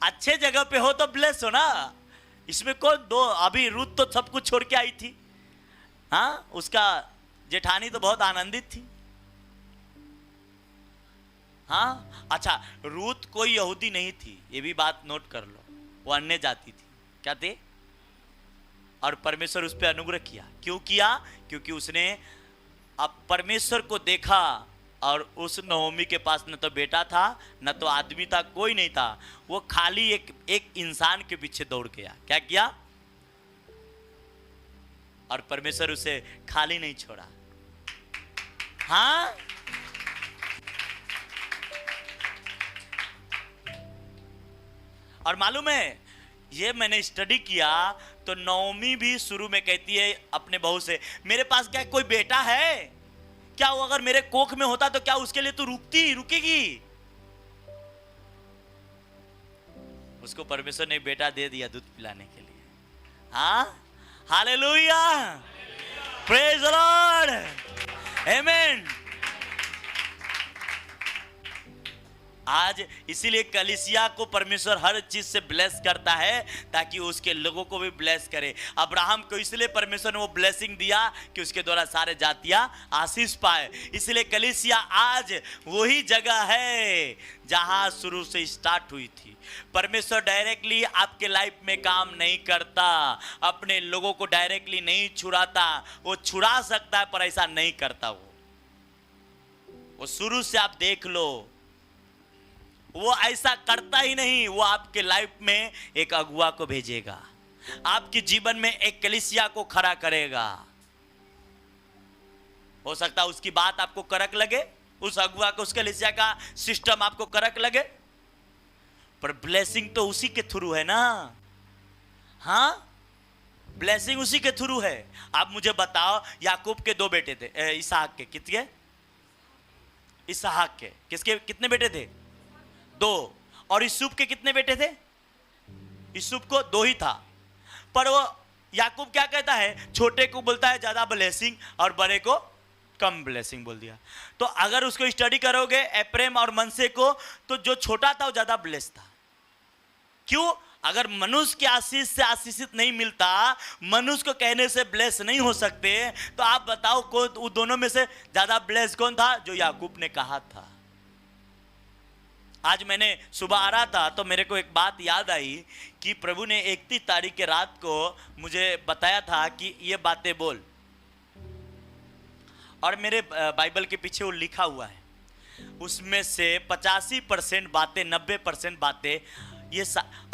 अच्छे जगह पे हो तो ब्लेस हो ना। इसमें कौन दो, अभी रूत तो सब कुछ छोड़ के आई थी। हाँ, उसका जेठानी तो बहुत आनंदित थी। हाँ, अच्छा, रूत कोई यहूदी नहीं थी, ये भी बात नोट कर लो, वो अन्य जाति थी। क्या थे? और परमेश्वर उस पर अनुग्रह किया। क्यों किया? क्योंकि उसने अब परमेश्वर को देखा और उस नहोमी के पास न तो बेटा था न तो आदमी था, कोई नहीं था। वो खाली एक इंसान के पीछे दौड़ गया। क्या किया? और परमेश्वर उसे खाली नहीं छोड़ा। हाँ, और मालूम है, ये मैंने स्टडी किया तो नौमी भी शुरू में कहती है अपने बहू से, मेरे पास क्या कोई बेटा है क्या? वो अगर मेरे कोख में होता तो क्या उसके लिए तू रुकेगी? उसको परमेश्वर ने बेटा दे दिया दूध पिलाने के लिए। हाँ, हालेलुया, प्रेज द लॉर्ड, आमेन। आज इसीलिए कलीसिया को परमेश्वर हर चीज से ब्लेस करता है ताकि उसके लोगों को भी ब्लेस करे। अब्राहम को इसलिए परमेश्वर ने वो ब्लेसिंग दिया कि उसके द्वारा सारे जातियां आशीष पाए। इसलिए कलीसिया आज वही जगह है जहां शुरू से स्टार्ट हुई थी। परमेश्वर डायरेक्टली आपके लाइफ में काम नहीं करता, अपने लोगों को डायरेक्टली नहीं छुड़ाता। वो छुड़ा सकता है पर ऐसा नहीं करता। वो शुरू से आप देख लो, वो ऐसा करता ही नहीं। वो आपके लाइफ में एक अगुआ को भेजेगा, आपके जीवन में एक कलीसिया को खड़ा करेगा। हो सकता है उसकी बात आपको कड़क लगे, उस अगुआ को, उस कलीसिया का सिस्टम आपको कड़क लगे, पर ब्लेसिंग तो उसी के थ्रू है ना। हाँ, ब्लेसिंग उसी के थ्रू है। आप मुझे बताओ, याकूब के 2 बेटे थे, इसहाक के कितने? इसहाक के किसके कितने बेटे थे? 2। और यूसुफ के कितने बेटे थे? यूसुफ को 2 ही था। पर वो याकूब क्या कहता है? छोटे को बोलता है ज्यादा ब्लेसिंग और बड़े को कम ब्लेसिंग बोल दिया। तो अगर उसको स्टडी करोगे एप्रेम और मनसे को, तो जो छोटा था वो ज्यादा ब्लेस था। क्यों? अगर मनुष्य के आशीष से आशीषित नहीं मिलता, मनुष्य को कहने से ब्लेस नहीं हो सकते, तो आप बताओ कौन उन दोनों में से ज्यादा ब्लेस कौन था? जो याकूब ने कहा था। आज मैंने सुबह आ रहा था तो मेरे को एक बात याद आई कि प्रभु ने 31 तारीख के रात को मुझे बताया था कि ये बातें बोल, और मेरे बाइबल के पीछे वो लिखा हुआ है। उसमें से 85% बातें, 90% बातें ये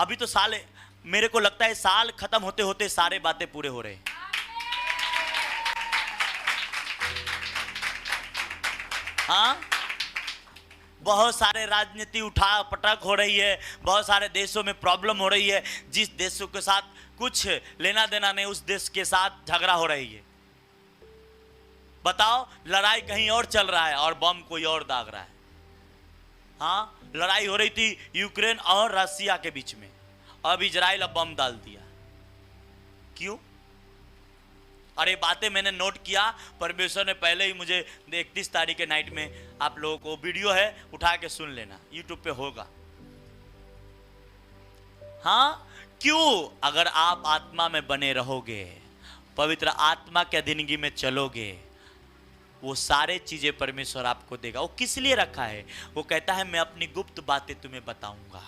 अभी तो साल, मेरे को लगता है साल खत्म होते होते सारे बातें पूरे हो रहे हैं। हाँ, बहुत सारे राजनीति उठा पटक हो रही है, बहुत सारे देशों में प्रॉब्लम हो रही है। जिस देशों के साथ कुछ लेना देना नहीं, उस देश के साथ झगड़ा हो रही है। बताओ, लड़ाई कहीं और चल रहा है और बम कोई और दाग रहा है। हाँ, लड़ाई हो रही थी यूक्रेन और रसिया के बीच में, अब इजराइल अब बम डाल दिया। क्यों? अरे बातें मैंने नोट किया, परमेश्वर ने पहले ही मुझे 31 तारीख के नाइट में, आप लोगों को वीडियो है उठा के सुन लेना, यूट्यूब पे होगा। हाँ, क्यों? अगर आप आत्मा में बने रहोगे, पवित्र आत्मा के अधीनगी में चलोगे, वो सारे चीजें परमेश्वर आपको देगा। वो किस लिए रखा है? वो कहता है मैं अपनी गुप्त बातें तुम्हें बताऊंगा।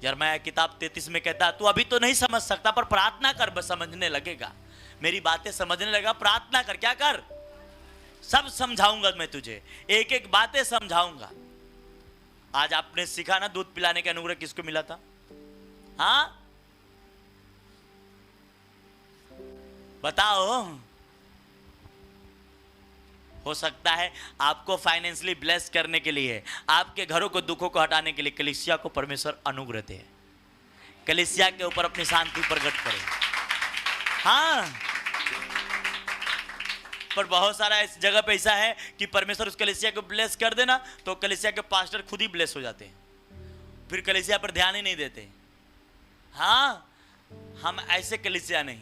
यिर्मयाह किताब 33 में कहता है तू अभी तो नहीं समझ सकता, पर प्रार्थना कर, बस समझने लगेगा। मेरी बातें समझने लगा, प्रार्थना कर। क्या कर? सब समझाऊंगा मैं तुझे, एक एक बातें समझाऊंगा। आज आपने सीखा ना, दूध पिलाने का अनुग्रह किसको मिला था? हाँ, बताओ। हो सकता है आपको फाइनेंशियली ब्लेस करने के लिए, आपके घरों को, दुखों को हटाने के लिए कलीसिया को परमेश्वर अनुग्रह दे, कलीसिया के ऊपर अपनी शांति प्रकट करे। हाँ, पर बहुत सारा इस जगह पे ऐसा है कि परमेश्वर उस कलीसिया को ब्लेस कर देना तो कलीसिया के पास्टर खुद ही ब्लेस हो जाते हैं, फिर कलीसिया पर ध्यान ही नहीं देते। हाँ, हम ऐसे कलीसिया नहीं,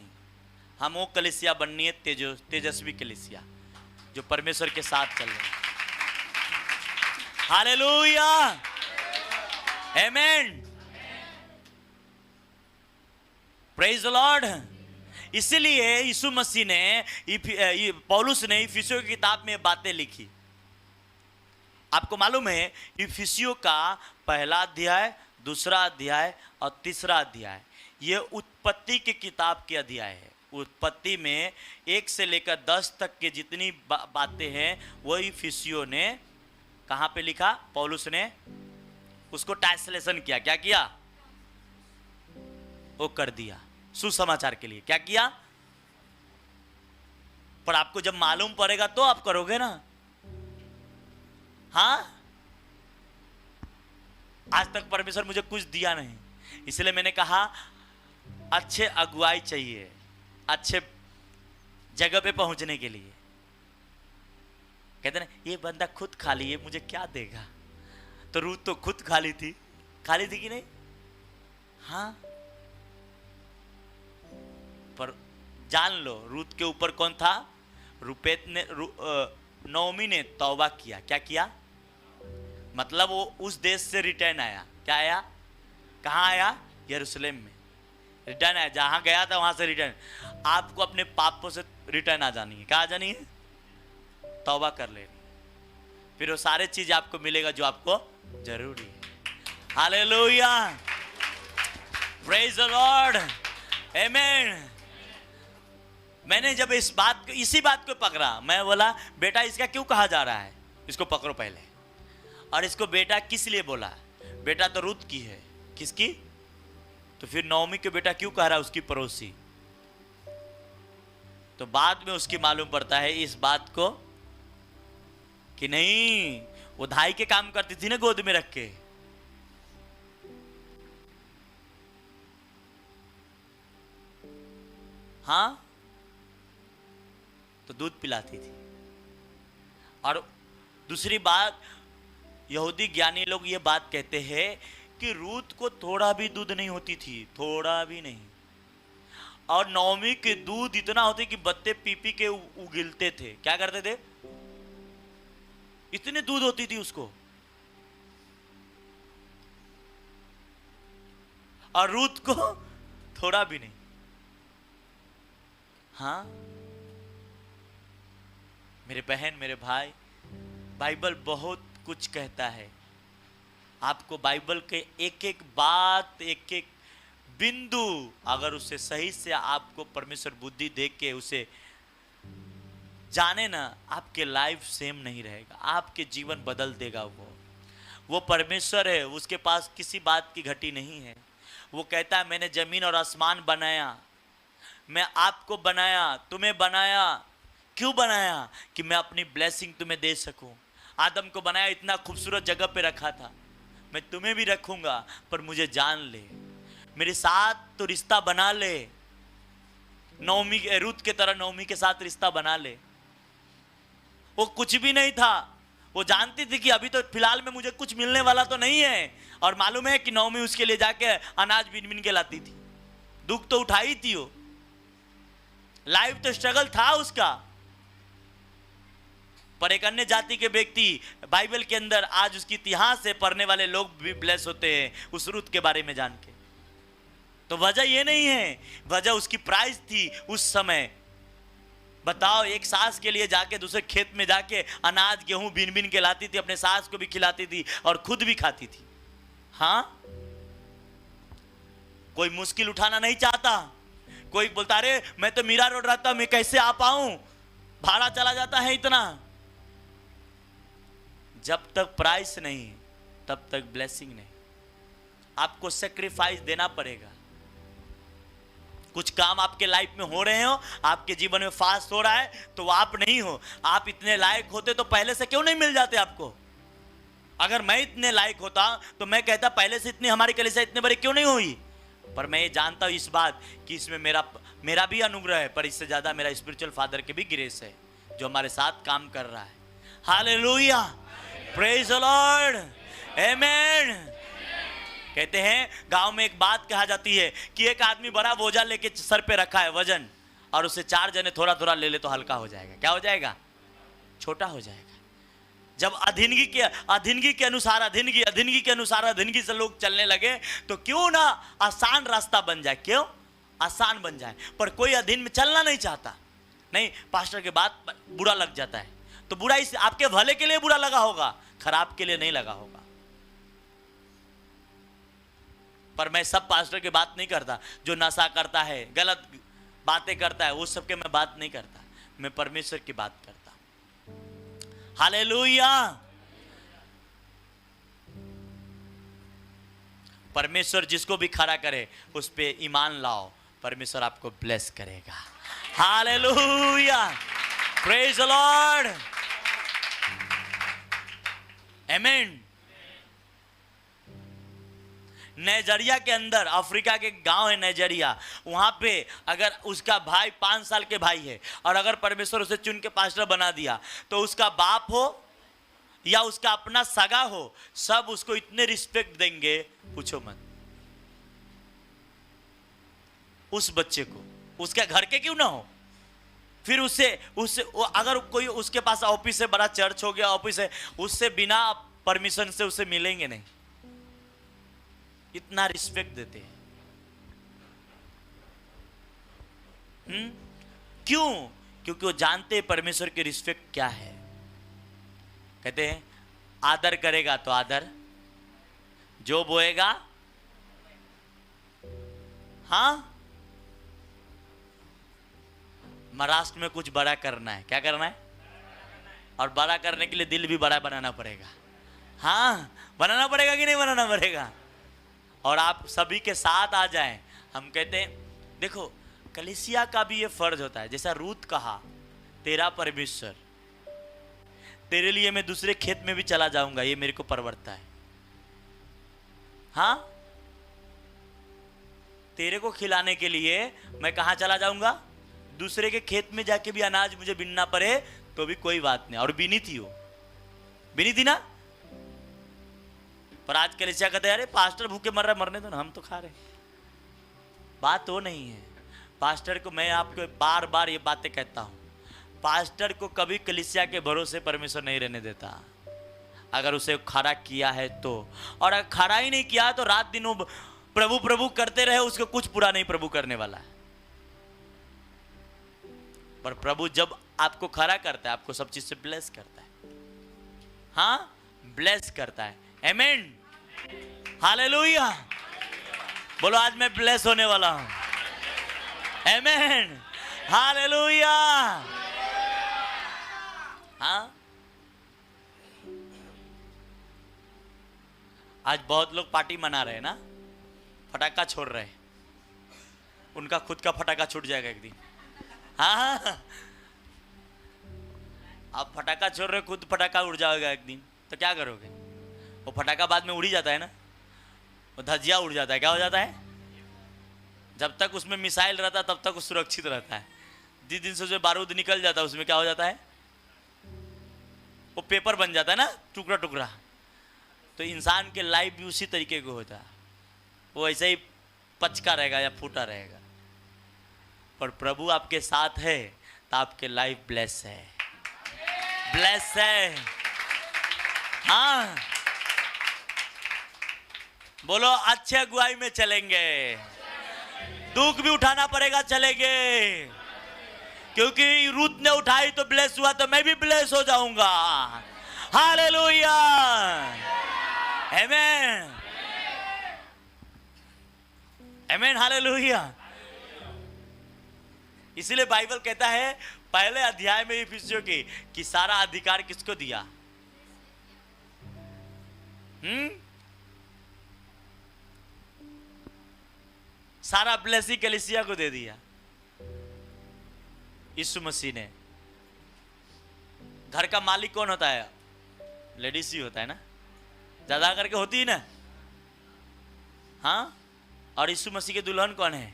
हम वो कलीसिया बननी है, तेजस्वी कलीसिया जो परमेश्वर के साथ चल रहे हैं। Hallelujah, amen, praise the Lord. इसीलिए यीशु मसीह ने, पौलुस ने इफिसियों की किताब में बातें लिखी। आपको मालूम है इफिसियों का पहला अध्याय, दूसरा अध्याय और तीसरा अध्याय ये उत्पत्ति की किताब के अध्याय है। उत्पत्ति में 1 से लेकर 10 तक के जितनी बातें हैं वो इफिसियों ने कहाँ पे लिखा? पौलुस ने उसको ट्रांसलेशन किया। क्या किया? वो कर दिया सुसमाचार के लिए। क्या किया? पर आपको जब मालूम पड़ेगा तो आप करोगे ना। हाँ, आज तक परमेश्वर मुझे कुछ दिया नहीं, इसलिए मैंने कहा अच्छे अगुवाई चाहिए, अच्छे जगह पे पहुंचने के लिए। कहते ना ये बंदा खुद खाली है, मुझे क्या देगा? तो रूत तो खुद खाली थी कि नहीं? हाँ, पर जान लो रूत के ऊपर कौन था? रुपेत ने, नौमी ने तौबा किया। क्या किया? मतलब वो उस देश से रिटर्न आया। क्या आया? कहाँ आया? यरूशलेम में रिटर्न आया। जहां गया था वहां से रिटर्न। आपको अपने पापों से रिटर्न आ जानी है। क्या आ जानी है? तौबा कर लेनी, फिर वो सारे चीज आपको मिलेगा जो आपको जरूरी है। हालेलुया, प्रेज द लॉर्ड, आमेन। मैंने जब इसी बात को पकड़ा, मैं बोला बेटा इसका क्यों कहा जा रहा है? इसको पकड़ो पहले। और इसको बेटा किस लिए बोला? बेटा तो रूत की है। किसकी? तो फिर नौमी के बेटा क्यों कह रहा है उसकी पड़ोसी? तो बाद में उसकी मालूम पड़ता है इस बात को कि नहीं, वो धाई के काम करती थी ना गोद में रख के। हाँ, तो दूध पिलाती थी। और दूसरी बात, यहूदी ज्ञानी लोग ये बात कहते हैं कि रूत को थोड़ा भी दूध नहीं होती थी, थोड़ा भी नहीं। और नौमी के दूध इतना होते कि बत्ते पी पी के उगिलते थे। क्या करते थे? इतनी दूध होती थी उसको। और रूत को थोड़ा भी नहीं। हाँ मेरे बहन, मेरे भाई, बाइबल बहुत कुछ कहता है। आपको बाइबल के एक एक बात, एक एक बिंदु, अगर उसे सही से आपको परमेश्वर बुद्धि दे के उसे जाने ना, आपके लाइफ सेम नहीं रहेगा, आपके जीवन बदल देगा। वो परमेश्वर है, उसके पास किसी बात की घटी नहीं है। वो कहता है मैंने जमीन और आसमान बनाया, मैं आपको बनाया, तुम्हें बनाया। क्यों बनाया? कि मैं अपनी ब्लेसिंग तुम्हें दे सकूं। आदम को बनाया, इतना खूबसूरत जगह पे रखा था, मैं तुम्हें भी रखूंगा, पर मुझे जान ले, मेरे साथ तो रिश्ता बना ले। नौमी, रूत के तरह नौमी के साथ रिश्ता बना ले। वो कुछ भी नहीं था, वो जानती थी कि अभी तो फिलहाल में मुझे कुछ मिलने वाला तो नहीं है। और मालूम है कि नौमी उसके लिए जाके अनाज बीन बीन के लाती थी। दुख तो उठाई थी वो, लाइफ तो स्ट्रगल था उसका। पर एक अन्य जाति के व्यक्ति बाइबल के अंदर आज उसकी इतिहास से पढ़ने वाले लोग भी ब्लेस होते हैं उस रूत के बारे में जान के। तो वजह ये नहीं है, वजह उसकी प्राइस थी उस समय। बताओ, एक सास के लिए जाके दूसरे खेत में जाके अनाज गेहूं बीन बीन के लाती थी, अपने सास को भी खिलाती थी और खुद भी खाती थी। हाँ, कोई मुश्किल उठाना नहीं चाहता। कोई बोलता अरे मैं तो मीरा रोड रहता, मैं कैसे आ पाऊं, भाड़ा चला जाता है इतना। जब तक प्राइस नहीं तब तक ब्लेसिंग नहीं। आपको सेक्रीफाइस देना पड़ेगा। कुछ काम आपके लाइफ में हो रहे हो, आपके जीवन में फास्ट हो रहा है, तो आप नहीं हो। आप इतने लायक होते तो पहले से क्यों नहीं मिल जाते आपको? अगर मैं इतने लायक होता तो मैं कहता पहले से इतनी हमारी कलीसिया इतने बड़े क्यों नहीं हुई। पर मैं ये जानता हूं इस बात कि इसमें मेरा भी अनुग्रह है, पर इससे ज्यादा मेरा स्पिरिचुअल फादर के भी ग्रेस है जो हमारे साथ काम कर रहा है। हालेलुया, प्रेज द लॉर्ड, आमेन। कहते हैं गांव में एक बात कहा जाती है कि एक आदमी बड़ा बोझा लेके सर पे रखा है, वजन, और उसे 4 जने थोड़ा थोड़ा ले ले तो हल्का हो जाएगा। क्या हो जाएगा? छोटा हो जाएगा। जब अधीनगी के अनुसार अधीनगी से लोग चलने लगे तो क्यों ना आसान रास्ता बन जाए, क्यों आसान बन जाए। पर कोई अधीन में चलना नहीं चाहता। नहीं, पास्टर के बात बुरा लग जाता है, तो बुरा इस आपके भले के लिए बुरा लगा होगा, खराब के लिए नहीं लगा होगा। पर मैं सब पास्टर की बात नहीं करता। जो नशा करता है, गलत बातें करता है, वो सबके मैं बात नहीं करता। मैं परमेश्वर की बात करता। हालेलुया। परमेश्वर जिसको भी खड़ा करे उस पे ईमान लाओ, परमेश्वर आपको ब्लेस करेगा। Hallelujah, praise the Lord, amen. Nigeria के अंदर, अफ्रीका के गांव है नाइजीरिया, वहां पे अगर उसका भाई 5 साल के भाई है और अगर परमेश्वर उसे चुन के पास्टर बना दिया तो उसका बाप हो या उसका अपना सगा हो, सब उसको इतने रिस्पेक्ट देंगे, पूछो मत। उस बच्चे को, उसके घर के क्यों ना हो, फिर उससे अगर कोई उसके पास ऑफिस से बड़ा चर्च हो गया, ऑफिस है, उससे बिना परमिशन से उसे मिलेंगे नहीं। इतना रिस्पेक्ट देते हैं। क्यों? क्योंकि वो जानते हैं परमेश्वर की रिस्पेक्ट क्या है। कहते हैं आदर करेगा तो आदर, जो बोएगा, हाँ, महाराष्ट्र में कुछ बड़ा करना है। क्या करना है? और बड़ा करने के लिए दिल भी बड़ा बनाना पड़ेगा। हाँ, बनाना पड़ेगा कि नहीं बनाना पड़ेगा? और आप सभी के साथ आ जाएं। हम कहते हैं देखो कलीसिया का भी ये फर्ज होता है, जैसा रूत कहा तेरा परमेश्वर, तेरे लिए मैं दूसरे खेत में भी चला जाऊंगा, ये मेरे को परवरता है। हाँ, तेरे को खिलाने के लिए मैं कहां चला जाऊंगा? दूसरे के खेत में जाके भी अनाज मुझे बीनना पड़े तो भी कोई बात नहीं। और बीनी थी, वो बीनी थी ना। पर आज कलीसिया कहते हैं अरे पास्टर भूखे मर रहा, मरने दो ना, हम तो खा रहे। बात वो नहीं है। पास्टर को मैं आपको बार बार ये बातें कहता हूं, पास्टर को कभी कलीसिया के भरोसे परमेश्वर नहीं रहने देता, अगर उसे खड़ा किया है तो। और अगर खड़ा ही नहीं किया तो रात दिन वो प्रभु प्रभु करते रहे, उसको कुछ पूरा नहीं प्रभु करने वाला है। पर प्रभु जब आपको खड़ा करता है, आपको सब चीज से ब्लेस करता है। हाँ, ब्लेस करता है। आमीन, हालेलुया। बोलो आज मैं ब्लेस होने वाला हूं। आमीन, हालेलुया। हाँ, आज बहुत लोग पार्टी मना रहे हैं ना, फटाका छोड़ रहे हैं। उनका खुद का फटाका छूट जाएगा एक दिन। हाँ, आप फटाका छोड़ रहे, खुद फटाका उड़ जाएगा एक दिन, तो क्या करोगे? वो फटाका बाद में उड़ ही जाता है ना, वो धजिया उड़ जाता है। क्या हो जाता है? जब तक उसमें मिसाइल रहता है तब तक वो सुरक्षित रहता है। जिस दिन से उसमें बारूद निकल जाता है उसमें क्या हो जाता है? वो पेपर बन जाता है ना, टुकड़ा टुकड़ा। तो इंसान के लाइफ भी उसी तरीके को होता है, वो ऐसे ही पचका रहेगा या फूटा रहेगा। पर प्रभु आपके साथ है तो आपके लाइफ ब्लेस है, ब्लेस है। हाँ, बोलो अच्छे अगुवाई में चलेंगे, दुख भी उठाना पड़ेगा चलेंगे, क्योंकि रूत ने उठाई तो ब्लेस हुआ, तो मैं भी ब्लेस हो जाऊंगा। हालेलुया, आमीन, आमीन, हालेलुया। इसीलिए बाइबल कहता है पहले अध्याय में इफिसियों की कि सारा अधिकार किसको दिया? सारा ब्लेसिंग कलीसिया को दे दिया यीशु मसीह ने। घर का मालिक कौन होता है? लेडीज ही होता है ना, ज्यादा करके होती है ना। हाँ, और यीशु मसीह के दुल्हन कौन है?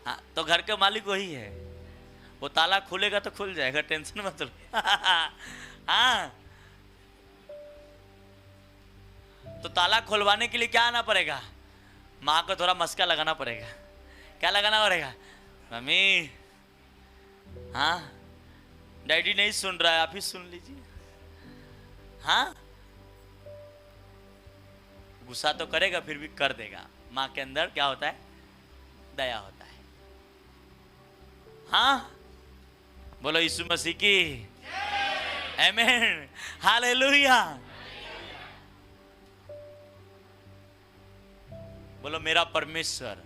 हाँ, तो घर का मालिक वही है। वो ताला खुलेगा तो खुल जाएगा, टेंशन मत लो। हाँ, तो ताला खुलवाने के लिए क्या आना पड़ेगा? माँ को थोड़ा मस्का लगाना पड़ेगा। क्या लगाना पड़ेगा? मम्मी, हाँ डैडी नहीं सुन रहा है, आप ही सुन लीजिए। हाँ, गुस्सा तो करेगा फिर भी कर देगा। माँ के अंदर क्या होता है? दया होता है। हाँ, बोलो यीशु मसीह की आमीन, हालेलुया। बोलो मेरा परमेश्वर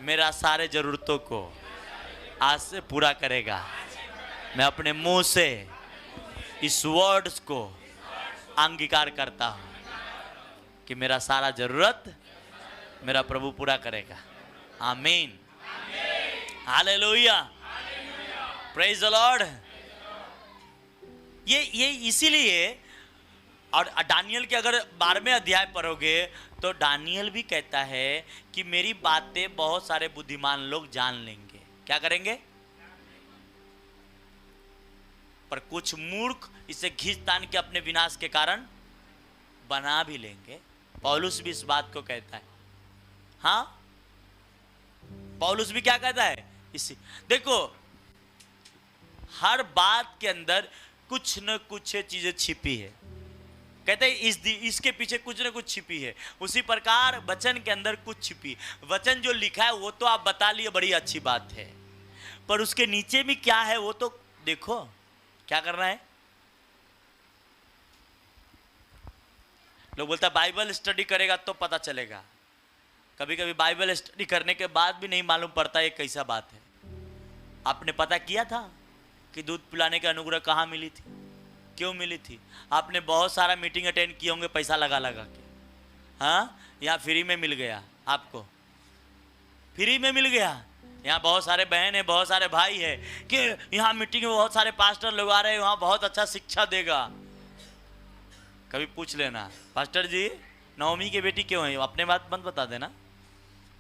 मेरा सारे जरूरतों को आज से पूरा करेगा। मैं अपने मुंह से इस वर्ड्स को अंगीकार करता हूं कि मेरा सारा जरूरत मेरा प्रभु पूरा करेगा। आमीन, हालेलुया, प्रेज द लॉर्ड। ये इसीलिए, और दानियल के अगर 12वें अध्याय पढ़ोगे तो दानियल भी कहता है कि मेरी बातें बहुत सारे बुद्धिमान लोग जान लेंगे। क्या करेंगे? पर कुछ मूर्ख इसे घींच तान के अपने विनाश के कारण बना भी लेंगे। पौलुस भी इस बात को कहता है। हाँ, पौलुस भी क्या कहता है? इसी देखो, हर बात के अंदर कुछ न कुछ चीजें छिपी है। कहते हैं इसके पीछे कुछ न कुछ छिपी है। उसी प्रकार वचन के अंदर कुछ छिपी। वचन जो लिखा है वो तो आप बता लिए, बड़ी अच्छी बात है, पर उसके नीचे भी क्या है वो तो देखो। क्या करना है? लोग बोलता है बाइबल स्टडी करेगा तो पता चलेगा। कभी कभी बाइबल स्टडी करने के बाद भी नहीं मालूम पड़ता ये कैसा बात है। आपने पता किया था कि दूध पिलाने के अनुग्रह कहाँ मिली थी, क्यों मिली थी? आपने बहुत सारा मीटिंग अटेंड किए होंगे पैसा लगा लगा के, हाँ, यहाँ फ्री में मिल गया आपको, फ्री में मिल गया। यहाँ बहुत सारे बहन है, बहुत सारे भाई है कि यहाँ मीटिंग में बहुत सारे पास्टर लोग आ रहे हैं, वहाँ बहुत अच्छा शिक्षा देगा। कभी पूछ लेना, पास्टर जी नवमी की बेटी क्यों है, अपने बात मत बता देना।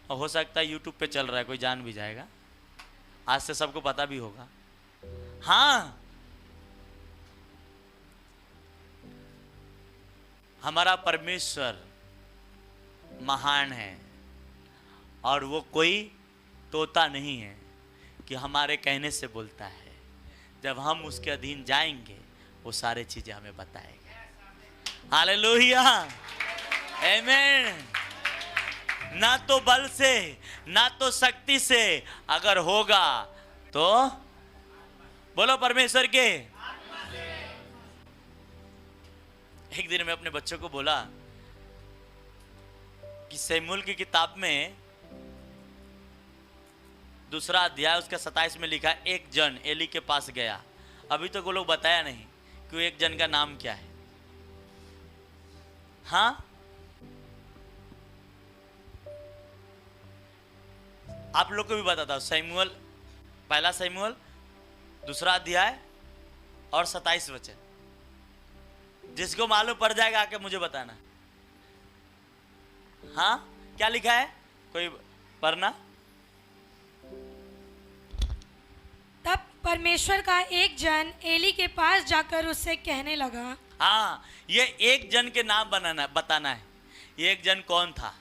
और हो सकता है यूट्यूब पे चल रहा है, कोई जान भी जाएगा, आज से सबको पता भी होगा। हाँ, हमारा परमेश्वर महान है और वो कोई तोता नहीं है कि हमारे कहने से बोलता है। जब हम उसके अधीन जाएंगे वो सारे चीजें हमें बताएगा। हालेलुया, आमीन। ना तो बल से ना तो शक्ति से, अगर होगा तो बोलो परमेश्वर के। एक दिन मैं अपने बच्चों को बोला कि शमूएल की किताब में 2 अध्याय उसका 27 में लिखा है, एक जन एली के पास गया। अभी तो वो लोग बताया नहीं कि वो एक जन का नाम क्या है। हाँ, आप लोग को भी बताता हूं, शमूएल, पहला शमूएल 2 अध्याय और 27 वचन। जिसको मालूम पड़ जाएगा आके मुझे बताना। हाँ, क्या लिखा है, कोई पढ़ना। तब परमेश्वर का एक जन एली के पास जाकर उससे कहने लगा। हाँ, ये एक जन के नाम बताना है, ये एक जन कौन था।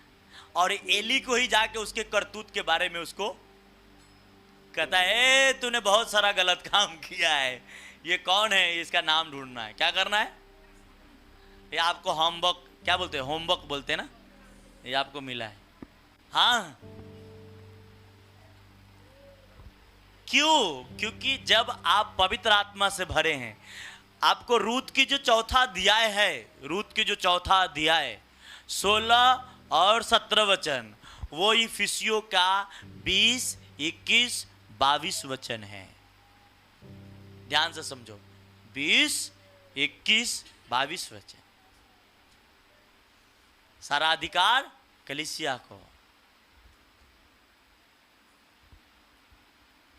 और एली को ही जाके उसके करतूत के बारे में उसको कहता है, तूने बहुत सारा गलत काम किया है, ये कौन है, इसका नाम ढूंढना है। क्या करना है, ये आपको होमवर्क, क्या बोलते हैं, होमवर्क बोलते हैं ना, ये आपको मिला है। हाँ, क्यों? क्योंकि जब आप पवित्र आत्मा से भरे हैं, आपको रूत की जो 4था अध्याय है, रूत की जो 4था अध्याय 16 और 17 वचन, वो इफिसियों का 20, 21, 22 वचन है। ध्यान से समझो, 20, 21, 22 वचन। सारा अधिकार कलीसिया को।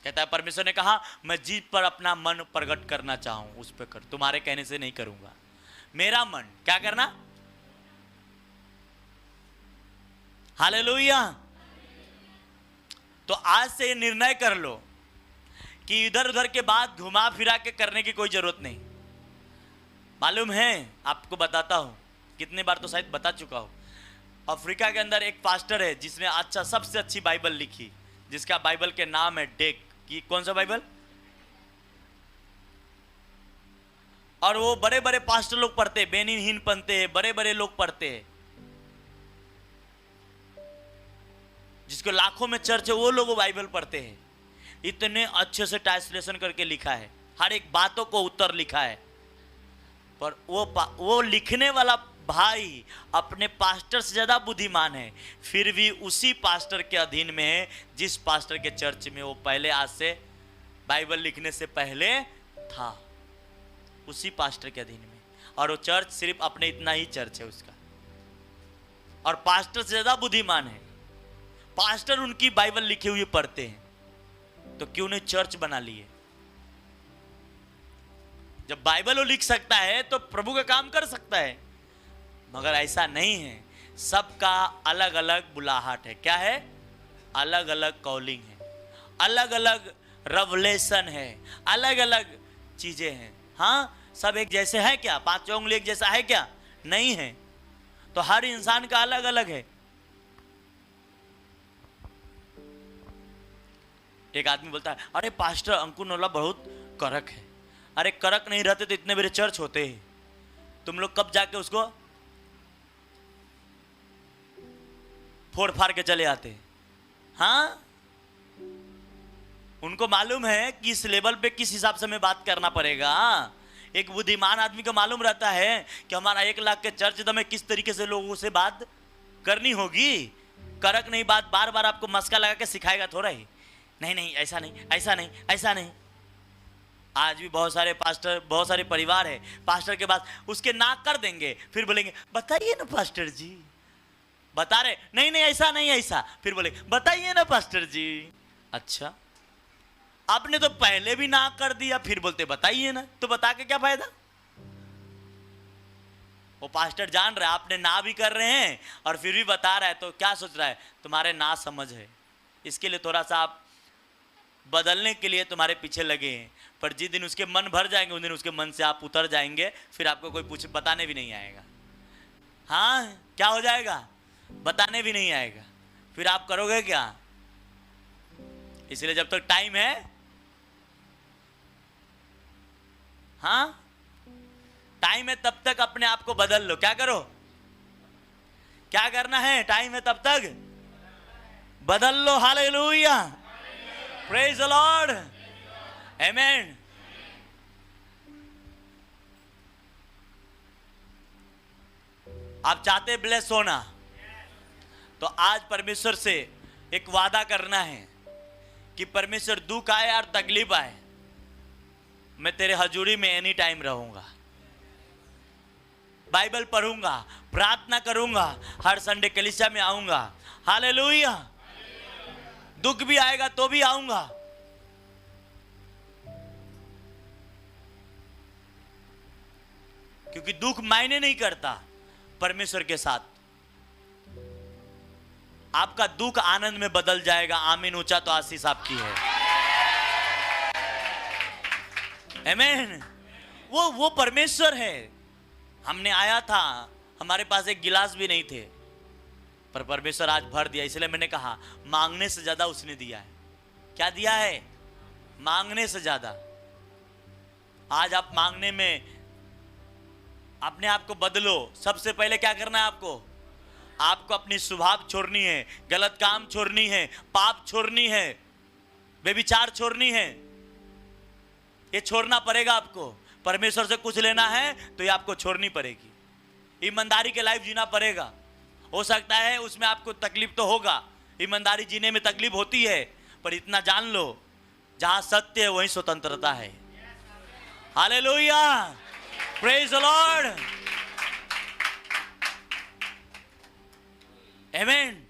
कहता है परमेश्वर ने कहा, मैं जिस पर अपना मन प्रकट करना चाहूं उस पर कर, तुम्हारे कहने से नहीं करूंगा। मेरा मन क्या करना। हालेलुया। तो आज से ये निर्णय कर लो कि इधर उधर के बात घुमा फिरा के करने की कोई जरूरत नहीं। मालूम है, आपको बताता हूं, कितने बार तो शायद बता चुका हूं। अफ्रीका के अंदर एक पास्टर है जिसने अच्छा सबसे अच्छी बाइबल लिखी, जिसका बाइबल के नाम है डेक की। कौन सा बाइबल? और वो बड़े बड़े पास्टर लोग पढ़ते हैं, बेनी हिन पढ़ते हैं, बड़े बड़े लोग पढ़ते हैं, जिसको लाखों में चर्च है, वो लोग वो बाइबल पढ़ते हैं। इतने अच्छे से ट्रांसलेशन करके लिखा है, हर एक बातों को उत्तर लिखा है। पर वो लिखने वाला भाई अपने पास्टर से ज्यादा बुद्धिमान है, फिर भी उसी पास्टर के अधीन में है जिस पास्टर के चर्च में वो पहले, आज से बाइबल लिखने से पहले था, उसी पास्टर के अधीन में। और वो चर्च सिर्फ अपने इतना ही चर्च है उसका, और पास्टर से ज्यादा बुद्धिमान है। पास्टर उनकी बाइबल लिखे हुए पढ़ते हैं, तो क्यों नहीं चर्च बना लिए। जब बाइबल वो लिख सकता है तो प्रभु का काम कर सकता है। मगर ऐसा नहीं है, सबका अलग अलग बुलाहट है। क्या है? अलग अलग कॉलिंग है, अलग अलग रेवलेशन है, अलग अलग चीजें हैं। हाँ, सब एक जैसे है क्या? 5 उंगली एक जैसा है क्या? नहीं है। तो हर इंसान का अलग अलग है। एक आदमी बोलता है, अरे पास्टर अंकुर नोला बहुत कड़क है। अरे कड़क नहीं रहते तो इतने बड़े चर्च होते हैं, तुम लोग कब जाके उसको फोड़ फाड़ के चले आते हैं। हाँ, उनको मालूम है कि इस लेवल पे किस हिसाब से हमें बात करना पड़ेगा। एक बुद्धिमान आदमी को मालूम रहता है कि हमारा 1 लाख के चर्च तो हमें किस तरीके से लोगों से बात करनी होगी। कड़क नहीं बात बार बार आपको मस्का लगा के सिखाएगा थोड़ा ही। नहीं नहीं, ऐसा नहीं, ऐसा नहीं, ऐसा नहीं। आज भी बहुत सारे पास्टर, बहुत सारे परिवार है, पास्टर के पास उसके नाक कर देंगे, फिर बोलेंगे बताइए ना पास्टर जी, बता रहे नहीं नहीं ऐसा नहीं ऐसा, फिर बोले बताइए ना पास्टर जी। अच्छा आपने तो पहले भी ना कर दिया, फिर बोलते बताइए ना, तो बता के क्या फायदा। वो पास्टर जान रहा है आपने ना भी कर रहे हैं और फिर भी बता रहा है, तो क्या सोच रहा है तुम्हारे ना समझ है, इसके लिए थोड़ा सा आप बदलने के लिए तुम्हारे पीछे लगे हैं। पर जिस दिन उसके मन भर जाएंगे उस दिन उसके मन से आप उतर जाएंगे, फिर आपको कोई पूछ बताने भी नहीं आएगा। हाँ क्या हो जाएगा, बताने भी नहीं आएगा, फिर आप करोगे क्या। इसलिए जब तक टाइम है, हाँ टाइम है तब तक अपने आप को बदल लो। क्या करो, क्या करना है, टाइम है तब तक बदल लो। हालेलुया, प्रेज द लॉर्ड, आमेन। आप चाहते ब्लेस होना, तो आज परमेश्वर से एक वादा करना है कि परमेश्वर दुख आए और तकलीफ आए, मैं तेरे हजूरी में एनी टाइम रहूंगा, बाइबल पढ़ूंगा, प्रार्थना करूंगा, हर संडे कलीसिया में आऊंगा। हालेलुया, दुख भी आएगा तो भी आऊंगा। क्योंकि दुख मायने नहीं करता परमेश्वर के साथ। आपका दुख आनंद में बदल जाएगा। आमीन, ऊंचा तो आशीष आपकी है। आमीन। वो परमेश्वर है। हमने आया था, हमारे पास एक गिलास भी नहीं थे, पर परमेश्वर आज भर दिया। इसलिए मैंने कहा मांगने से ज्यादा उसने दिया है। क्या दिया है, मांगने से ज्यादा। आज आप मांगने में अपने आप को बदलो। सबसे पहले क्या करना है आपको, आपको अपनी स्वभाव छोड़नी है, गलत काम छोड़नी है, पाप छोड़नी है, व्यभिचार छोड़नी है। ये छोड़ना पड़ेगा आपको। परमेश्वर से कुछ लेना है तो ये आपको छोड़नी पड़ेगी। ईमानदारी के लाइफ जीना पड़ेगा। हो सकता है उसमें आपको तकलीफ तो होगा, ईमानदारी जीने में तकलीफ होती है, पर इतना जान लो जहां सत्य है वहीं स्वतंत्रता है। हालेलुया, प्रेज द लॉर्ड, आमीन।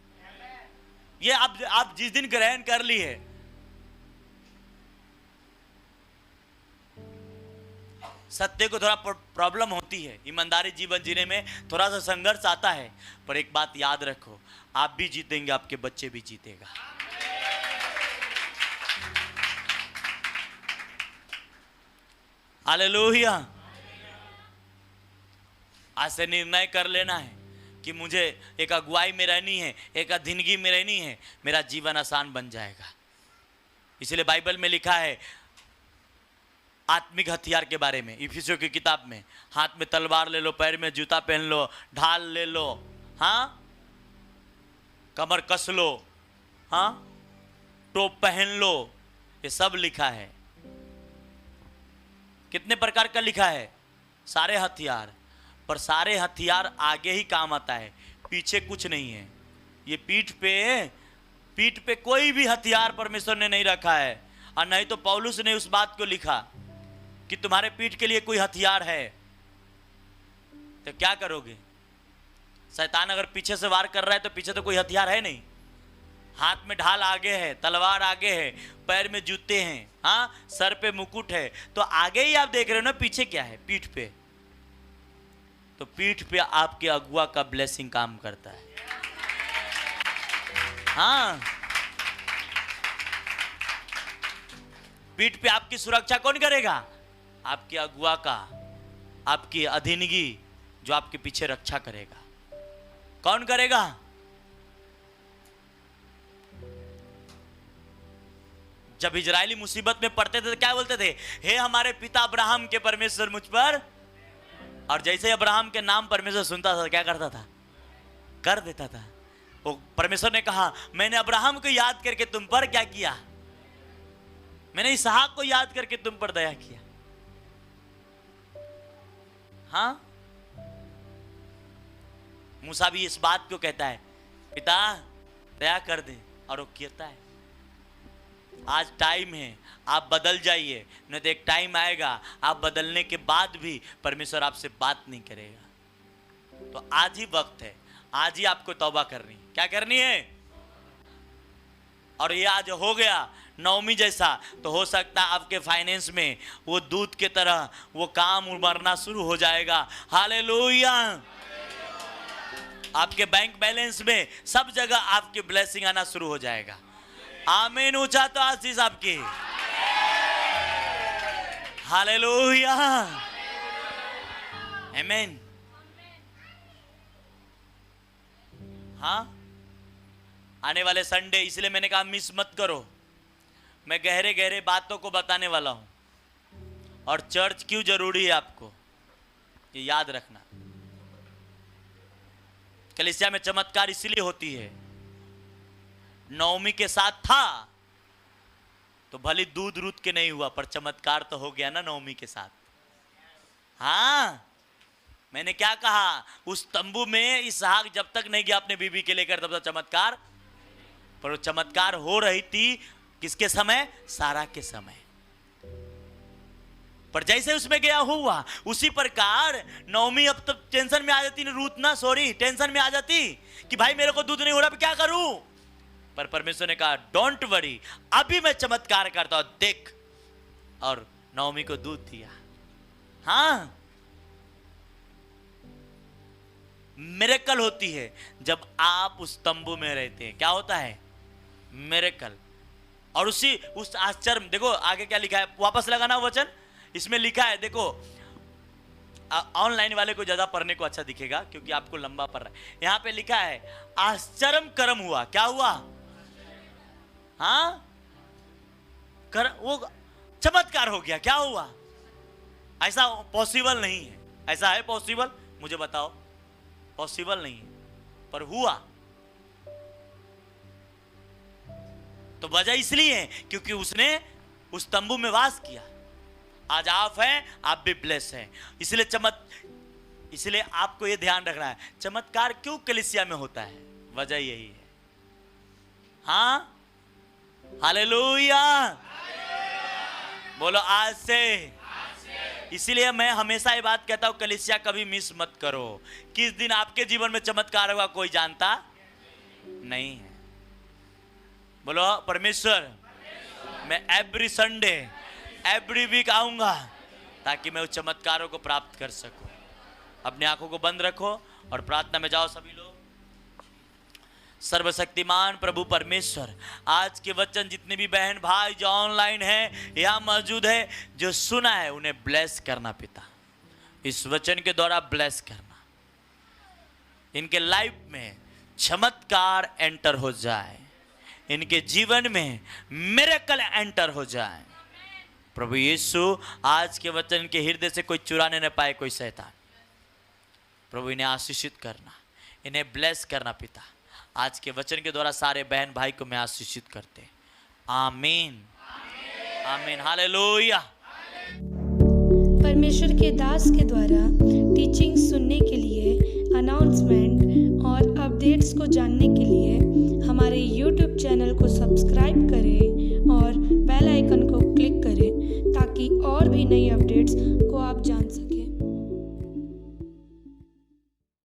ये आप जिस दिन ग्रहण कर लिए, सत्य को थोड़ा प्रॉब्लम होती है, ईमानदारी जीवन जीने में थोड़ा सा संघर्ष आता है, पर एक बात याद रखो, आप भी जीतेंगे, आपके बच्चे भी जीतेगा। हालेलुया। आज से निर्णय कर लेना है कि मुझे एक अगुवाई में रहनी है, एक अधीनगी में रहनी है, मेरा जीवन आसान बन जाएगा। इसलिए बाइबल में लिखा है आत्मिक हथियार के बारे में, इफिसियों की किताब में, हाथ में तलवार ले लो, पैर में जूता पहन लो, ढाल ले लो, हाँ कमर कस लो, हाँ टोप पहन लो, ये सब लिखा है। कितने प्रकार का लिखा है, सारे हथियार। पर सारे हथियार आगे ही काम आता है, पीछे कुछ नहीं है। ये पीठ पे कोई भी हथियार परमेश्वर ने नहीं रखा है। और नहीं तो पौलुस ने उस बात को लिखा कि तुम्हारे पीठ के लिए कोई हथियार है तो क्या करोगे। शैतान अगर पीछे से वार कर रहा है तो पीछे तो कोई हथियार है नहीं। हाथ में ढाल आगे है, तलवार आगे है, पैर में जूते हैं, हाँ सर पे मुकुट है, तो आगे ही आप देख रहे हो ना, पीछे क्या है, पीठ पे। तो पीठ पे आपके अगुआ का ब्लेसिंग काम करता है। हाँ, पीठ पे आपकी सुरक्षा कौन करेगा, आपके अगुआ का, आपकी अधीनगी जो आपके पीछे रक्षा करेगा। कौन करेगा, जब इजरायली मुसीबत में पड़ते थे तो क्या बोलते थे, हे हमारे पिता अब्राहम के परमेश्वर मुझ पर। और जैसे अब्राहम के नाम परमेश्वर सुनता था क्या करता था, कर देता था। वो परमेश्वर ने कहा मैंने अब्राहम को याद करके तुम पर क्या किया, मैंने इसहाक को याद करके तुम पर दया किया। हाँ, मूसा भी इस बात को कहता है, पिता दया कर दे, और वो कहता है आज टाइम है, आप बदल जाइए, नहीं तो एक टाइम आएगा आप बदलने के बाद भी परमेश्वर आपसे बात नहीं करेगा। तो आज ही वक्त है, आज ही आपको तौबा करनी। क्या करनी है? और ये आज हो गया नवमी जैसा, तो हो सकता है आपके फाइनेंस में वो दूध के तरह वो काम उमड़ना शुरू हो जाएगा। हालेलुया। आपके बैंक बैलेंस में सब जगह आपकी ब्लेसिंग आना शुरू हो जाएगा। आमीन। ऊंचा तो आशीष आपकी। हालेलुया। आमीन। हाँ, आने वाले संडे, इसलिए मैंने कहा मिस मत करो। मैं गहरे गहरे बातों को बताने वाला हूं। और चर्च क्यों जरूरी है आपको ये याद रखना। कलीसिया में चमत्कार इसलिए होती है, नवमी के साथ था तो भले दूध रूध के नहीं हुआ, पर चमत्कार तो हो गया ना नवमी के साथ। हाँ, मैंने क्या कहा, उस तंबू में इसहाक जब तक नहीं गया अपने बीबी के लेकर, तब तक चमत्कार, पर वो चमत्कार हो रही थी किसके समय? सारा के समय। पर जैसे उसमें गया हुआ, उसी प्रकार नवमी अब तो टेंशन में आ जाती, रूथ ना, सॉरी, टेंशन में आ जाती कि भाई मेरे को दूध नहीं हो रहा, क्या करूं? पर परमेश्वर ने कहा डोंट वरी, अभी मैं चमत्कार करता हूं, देख। और नवमी को दूध दिया। हाँ, मिरेकल होती है जब आप उस तंबू में रहते हैं। क्या होता है? मिरेकल। और उस आश्चर्य, देखो आगे क्या लिखा है, वापस लगाना वचन, इसमें लिखा है, देखो ऑनलाइन वाले को ज्यादा पढ़ने को अच्छा दिखेगा क्योंकि आपको लंबा पढ़ रहा है। यहां पे लिखा है आश्चर्य कर्म हुआ। क्या हुआ? हाँ, वो चमत्कार हो गया। क्या हुआ? ऐसा पॉसिबल नहीं है। ऐसा है पॉसिबल? मुझे बताओ। पॉसिबल नहीं है, पर हुआ। तो वजह इसलिए है क्योंकि उसने उस तंबू में वास किया। आज आप हैं, आप भी ब्लेस हैं। इसलिए आपको यह ध्यान रखना है, चमत्कार क्यों कलीसिया में होता है? वजह यही है। हाँ, हालेलुया। बोलो आज से। इसीलिए मैं हमेशा ये बात कहता हूं, कलीसिया कभी मिस मत करो। किस दिन आपके जीवन में चमत्कार होगा कोई जानता नहीं है। बोलो परमेश्वर, मैं एवरी संडे, एवरी वीक आऊंगा ताकि मैं उस चमत्कारों को प्राप्त कर सकूं। अपनी आंखों को बंद रखो और प्रार्थना में जाओ सभी लोग। सर्वशक्तिमान प्रभु परमेश्वर, आज के वचन जितने भी बहन भाई जो ऑनलाइन हैं, यहाँ मौजूद है, जो सुना है, उन्हें ब्लेस करना पिता। इस वचन के द्वारा ब्लेस करना, इनके लाइफ में चमत्कार एंटर हो जाए, इनके जीवन में मिरेकल एंटर हो जाए। प्रभु यीशु, आज के वचन के हृदय से कोई चुराने न पाए कोई शैतान। प्रभु इन्हें आशीषित करना, इन्हें ब्लेस करना पिता। आज के वचन के द्वारा सारे बहन भाई को मैं आशीषित करते। आमीन, आमीन, हालेलुया। परमेश्वर के दास के द्वारा टीचिंग सुनने के लिए, अनाउंसमेंट और अपडेट्स को जानने के लिए